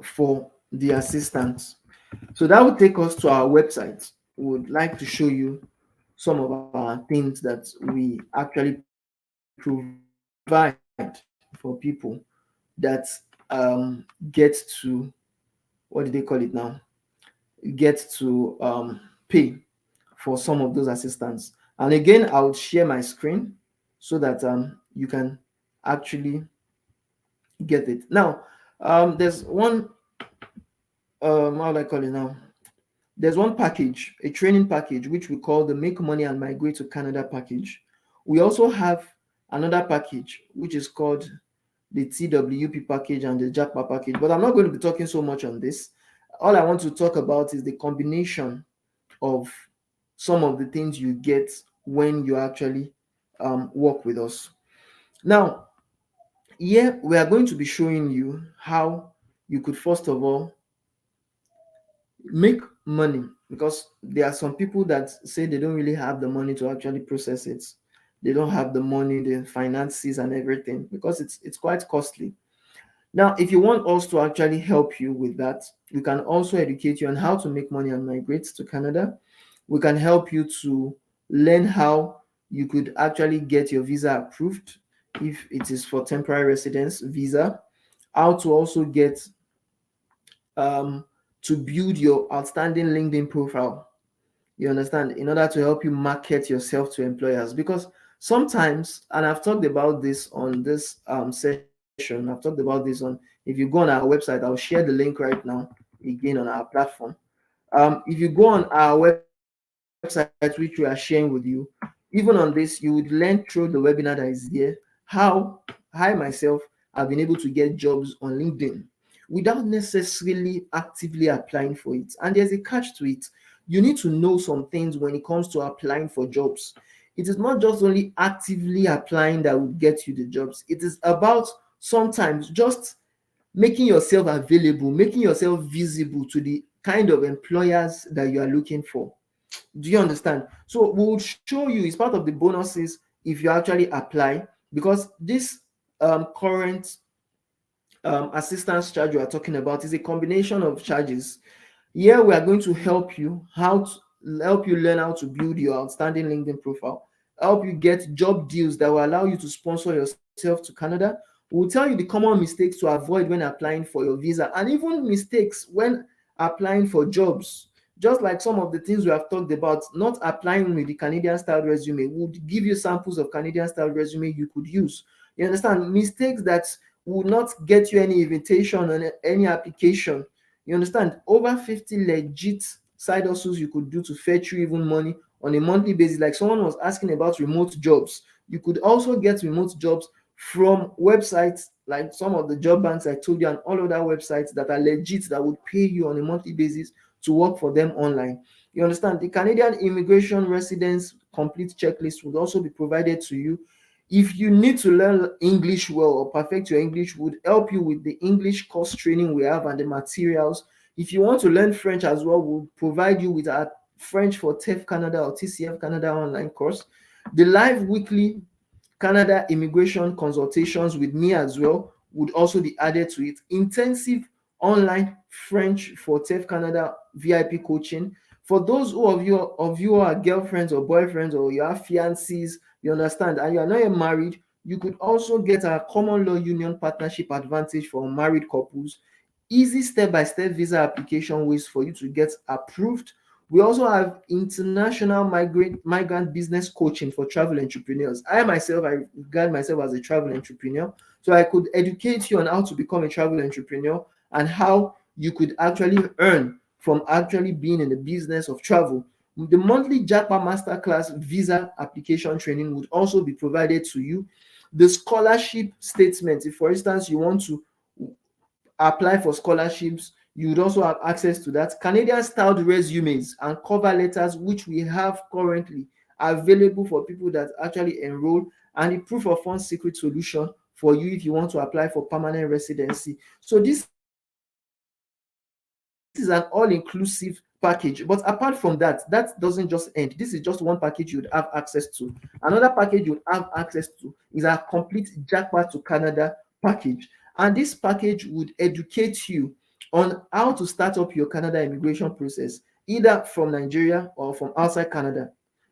for the assistance? So that would take us to our website. We would like to show you some of our things that we actually provide for people that get to, what do they call it now? Get to pay for some of those assistance. And again, I'll share my screen so that you can actually get it. Now, there's one, how do I call it now? There's one package, a training package, which we call the Make Money and Migrate to Canada package. We also have another package, which is called the TWP package and the JAPA package. But I'm not going to be talking so much on this. All I want to talk about is the combination of some of the things you get when you actually work with us. Now, here we are going to be showing you how you could first of all make money, because there are some people that say they don't really have the money to actually process it. They don't have the money, the finances and everything, because it's quite costly. Now, if you want us to actually help you with that, we can also educate you on how to make money and migrate to Canada. We can help you to learn how you could actually get your visa approved if it is for temporary residence visa, how to also get um, to build your outstanding LinkedIn profile. You understand? In order to help you market yourself to employers. Because sometimes, and I've talked about this on this session, I've talked about this on, if you go on our website, I'll share the link right now again on our platform. If you go on our website, which we are sharing with you, even on this, you would learn through the webinar that is there how I myself have been able to get jobs on LinkedIn without necessarily actively applying for it. And there's a catch to it. You need to know some things when it comes to applying for jobs. It is not just only actively applying that will get you the jobs, it is about sometimes just making yourself available, making yourself visible to the kind of employers that you are looking for. Do you understand? So we will show you, it's part of the bonuses if you actually apply, because this current assistance charge we are talking about is a combination of charges. Here we are going to help you help you learn how to build your outstanding LinkedIn profile, help you get job deals that will allow you to sponsor yourself to Canada. We'll tell you the common mistakes to avoid when applying for your visa, and even mistakes when applying for jobs. Just like some of the things we have talked about, not applying with the Canadian style resume, would give you samples of Canadian style resume you could use. You understand? Mistakes that will not get you any invitation on any application. You understand? Over 50 legit side hustles you could do to fetch you even money on a monthly basis. Like someone was asking about remote jobs. You could also get remote jobs from websites like some of the job banks I told you and all other websites that are legit that would pay you on a monthly basis to work for them online. You understand? The Canadian immigration residence complete checklist would also be provided to you. If you need to learn English well or perfect your English, would help you with the English course training we have and the materials. If you want to learn French as well, we'll provide you with our French for TEF Canada or TCF Canada online course. The live weekly Canada immigration consultations with me as well would also be added to it. Intensive online French for TEF Canada VIP coaching. For those of you who are girlfriends or boyfriends or you have fiancés, you understand, and you are not yet married, you could also get a common law union partnership advantage for married couples. Easy step-by-step visa application ways for you to get approved. We also have international migrant business coaching for travel entrepreneurs. I myself, I regard myself as a travel entrepreneur. So I could educate you on how to become a travel entrepreneur and how you could actually earn from actually being in the business of travel. The monthly JAPA Masterclass visa application training would also be provided to you. The scholarship statement, if for instance you want to apply for scholarships, you would also have access to that. Canadian styled resumes and cover letters, which we have currently available for people that actually enroll, and the proof of funds secret solution for you if you want to apply for permanent residency. So this is an all-inclusive package. But apart from that, that doesn't just end. This is just one package you would have access to. Another package you would have access to is our complete Jackpot to Canada package. And this package would educate you on how to start up your Canada immigration process, either from Nigeria or from outside Canada.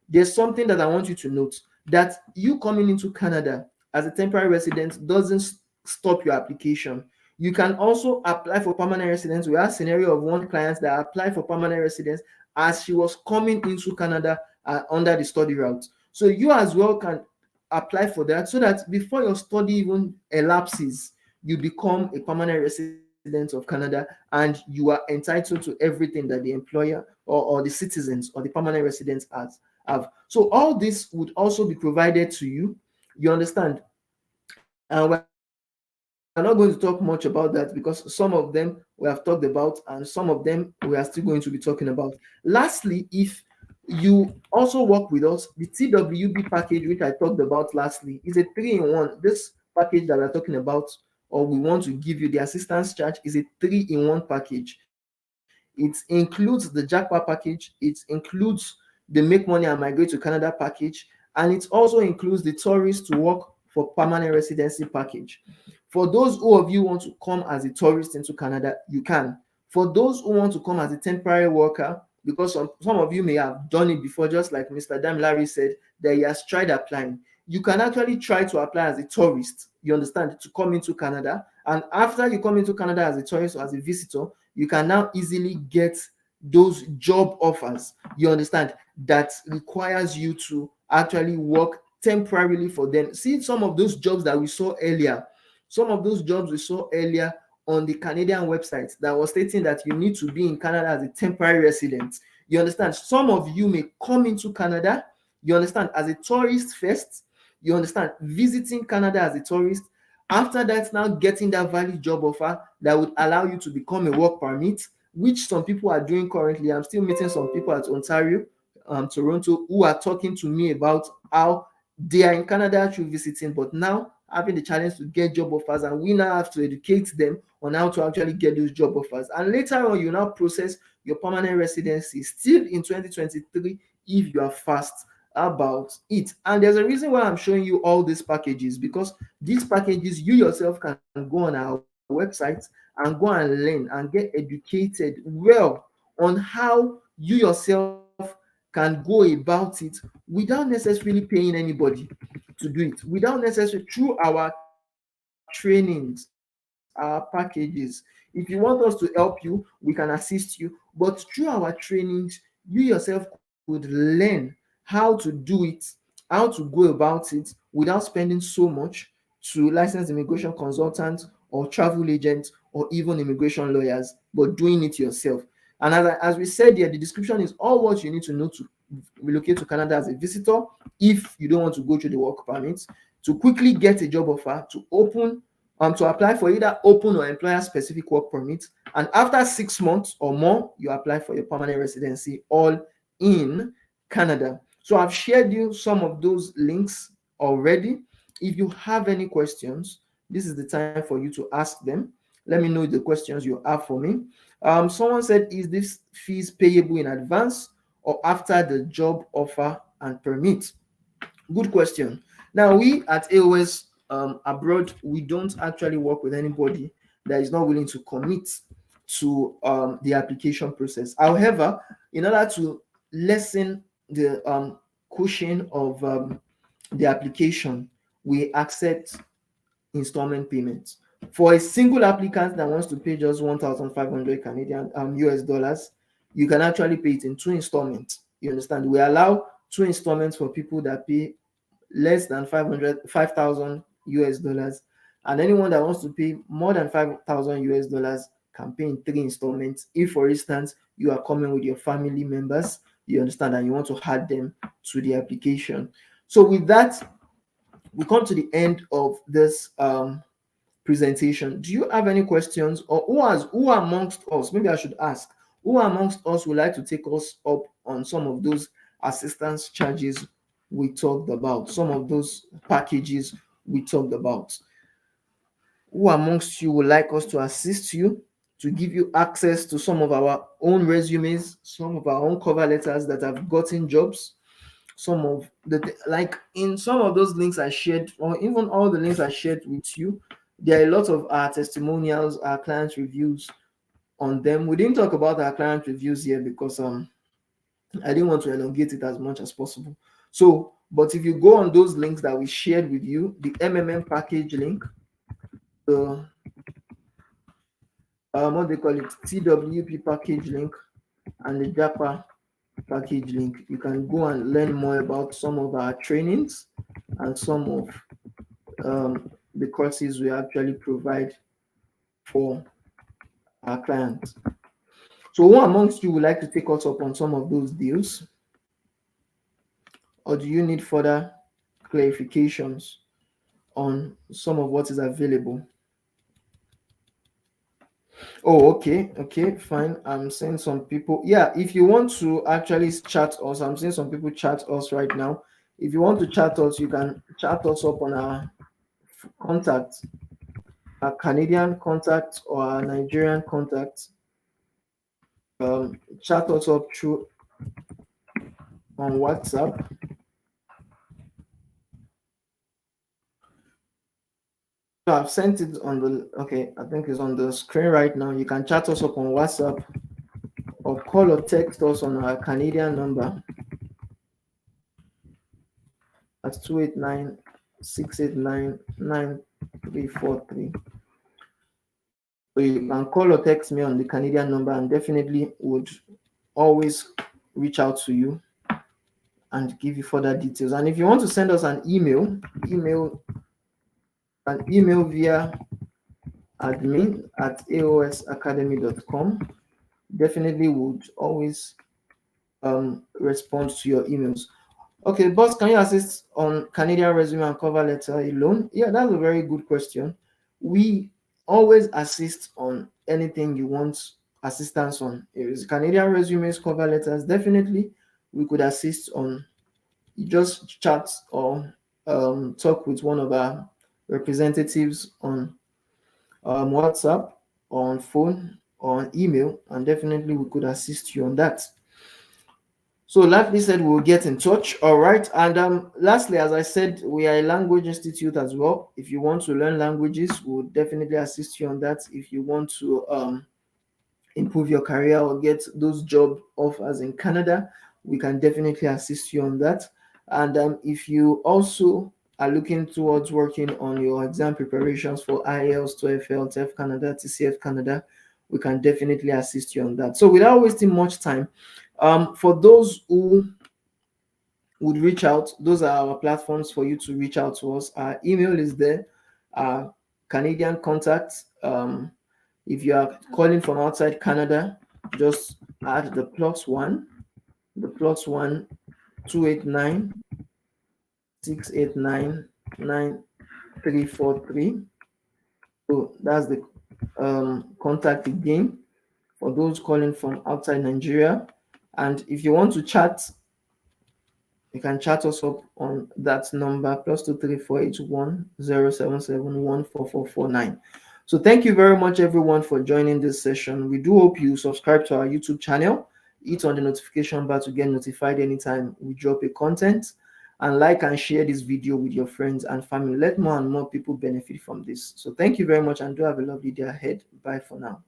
There's something that I want you to note, that you coming into Canada as a temporary resident doesn't stop your application. You can also apply for permanent residence. We have a scenario of one client that applied for permanent residence as she was coming into Canada under the study route. So you as well can apply for that, so that before your study even elapses, you become a permanent resident of Canada, and you are entitled to everything that the employer or the citizens or the permanent residents have. So all this would also be provided to you. You understand? And we're not going to talk much about that, because some of them we have talked about, and some of them we are still going to be talking about. Lastly, if you also work with us, the TWB package, which I talked about lastly, is a 3-in-1. This package that we're talking about, or we want to give you, the assistance charge, is a 3-in-1 package. It includes the Jackpot package, it includes the Make Money and Migrate to Canada package, and it also includes the Tourist to Work for Permanent Residency package. For those who of you want to come as a tourist into Canada, you can. For those who want to come as a temporary worker, because some of you may have done it before, just like Mr. Damilari said, that he has tried applying. You can actually try to apply as a tourist, you understand, to come into Canada. And after you come into Canada as a tourist or as a visitor, you can now easily get those job offers, you understand, that requires you to actually work temporarily for them. See, some of those jobs that we saw earlier, on the Canadian website, that was stating that you need to be in Canada as a temporary resident. You understand? Some of you may come into Canada, you understand, as a tourist first, you understand, visiting Canada as a tourist. After that, now getting that valid job offer that would allow you to become a work permit, which some people are doing currently. I'm still meeting some people at Ontario, Toronto, who are talking to me about how they are in Canada through visiting, but now having the challenge to get job offers, and we now have to educate them on how to actually get those job offers. And later on, you now process your permanent residency still in 2023 if you are fast about it. And there's a reason why I'm showing you all these packages, because these packages, you yourself can go on our website and go and learn and get educated well on how you yourself can go about it without necessarily paying anybody to do it, without necessarily, through our trainings, our packages. If you want us to help you, we can assist you, but through our trainings, you yourself could learn how to do it, how to go about it without spending so much to licensed immigration consultants or travel agents or even immigration lawyers, but doing it yourself. And as we said here, the description is all what you need to know to relocate to Canada as a visitor if you don't want to go through the work permit, to quickly get a job offer, to apply for either open or employer specific work permit, and after 6 months or more, you apply for your permanent residency, all in Canada. So I've shared you some of those links already. If you have any questions, this is the time for you to ask them. Let me know the questions you have for me. Someone said, is this fees payable in advance or after the job offer and permit? Good question. Now, we at A.O.S. Abroad, we don't actually work with anybody that is not willing to commit to the application process. However, in order to lessen the cushion of the application, we accept installment payments. For a single applicant that wants to pay just 1,500 Canadian US dollars, you can actually pay it in 2 installments. You understand? We allow 2 installments for people that pay less than 5,000 US dollars, and anyone that wants to pay more than 5,000 US dollars can pay in 3 installments. If, for instance, you are coming with your family members, you understand, and you want to add them to the application. So with that, we come to the end of this presentation. Do you have any questions, or who amongst us, maybe I should ask, who amongst us would like to take us up on some of those assistance charges we talked about, some of those packages we talked about? Who amongst you would like us to assist you, to give you access to some of our own resumes, some of our own cover letters that have gotten jobs, some of the, like in some of those links I shared, or even all the links I shared with you, there are a lot of our testimonials, our client reviews on them. We didn't talk about our client reviews here because I didn't want to elongate it as much as possible. So, but if you go on those links that we shared with you, the MMM package link, the what they call it, TWP package link, and the JAPA package link. You can go and learn more about some of our trainings and some of the courses we actually provide for our clients. So who amongst you would like to take us up on some of those deals? Or do you need further clarifications on some of what is available? Oh, okay, fine. I'm seeing some people. Yeah, if you want to actually chat us, I'm seeing some people chat us right now. If you want to chat us, you can chat us up on our contact, our Canadian contact or our Nigerian contact. Chat us up through on WhatsApp. So I've sent it on the, okay, I think it's on the screen right now. You can chat us up on WhatsApp or call or text us on our Canadian number at 289-689-9343. So you can call or text me on the Canadian number and definitely would always reach out to you and give you further details. And if you want to send us an email via admin@aosacademy.com. Definitely would always respond to your emails. Okay, boss, can you assist on Canadian resume and cover letter alone? Yeah, that's a very good question. We always assist on anything you want assistance on. If it's Canadian resumes, cover letters, definitely we could assist on. You just chat or talk with one of our representatives on WhatsApp, on phone, or on email, and definitely we could assist you on that. So, like we said, we'll get in touch. All right. And lastly, as I said, we are a language institute as well. If you want to learn languages, we'll definitely assist you on that. If you want to improve your career or get those job offers in Canada, we can definitely assist you on that. And if you also are looking towards working on your exam preparations for IELTS, TOEFL, TEF Canada, TCF Canada, we can definitely assist you on that. So without wasting much time, for those who would reach out, those are our platforms for you to reach out to us. Our email is there, our Canadian contact. If you are calling from outside Canada, just add the +1, the +1 289 689 9343. So that's the contact again for those calling from outside Nigeria. And if you want to chat, you can chat us up on that number +2348107714449. So thank you very much everyone for joining this session. We do hope you subscribe to our YouTube channel, hit on the notification bar to get notified anytime we drop a content, and like and share this video with your friends and family. Let more and more people benefit from this. So thank you very much and do have a lovely day ahead. Bye for now.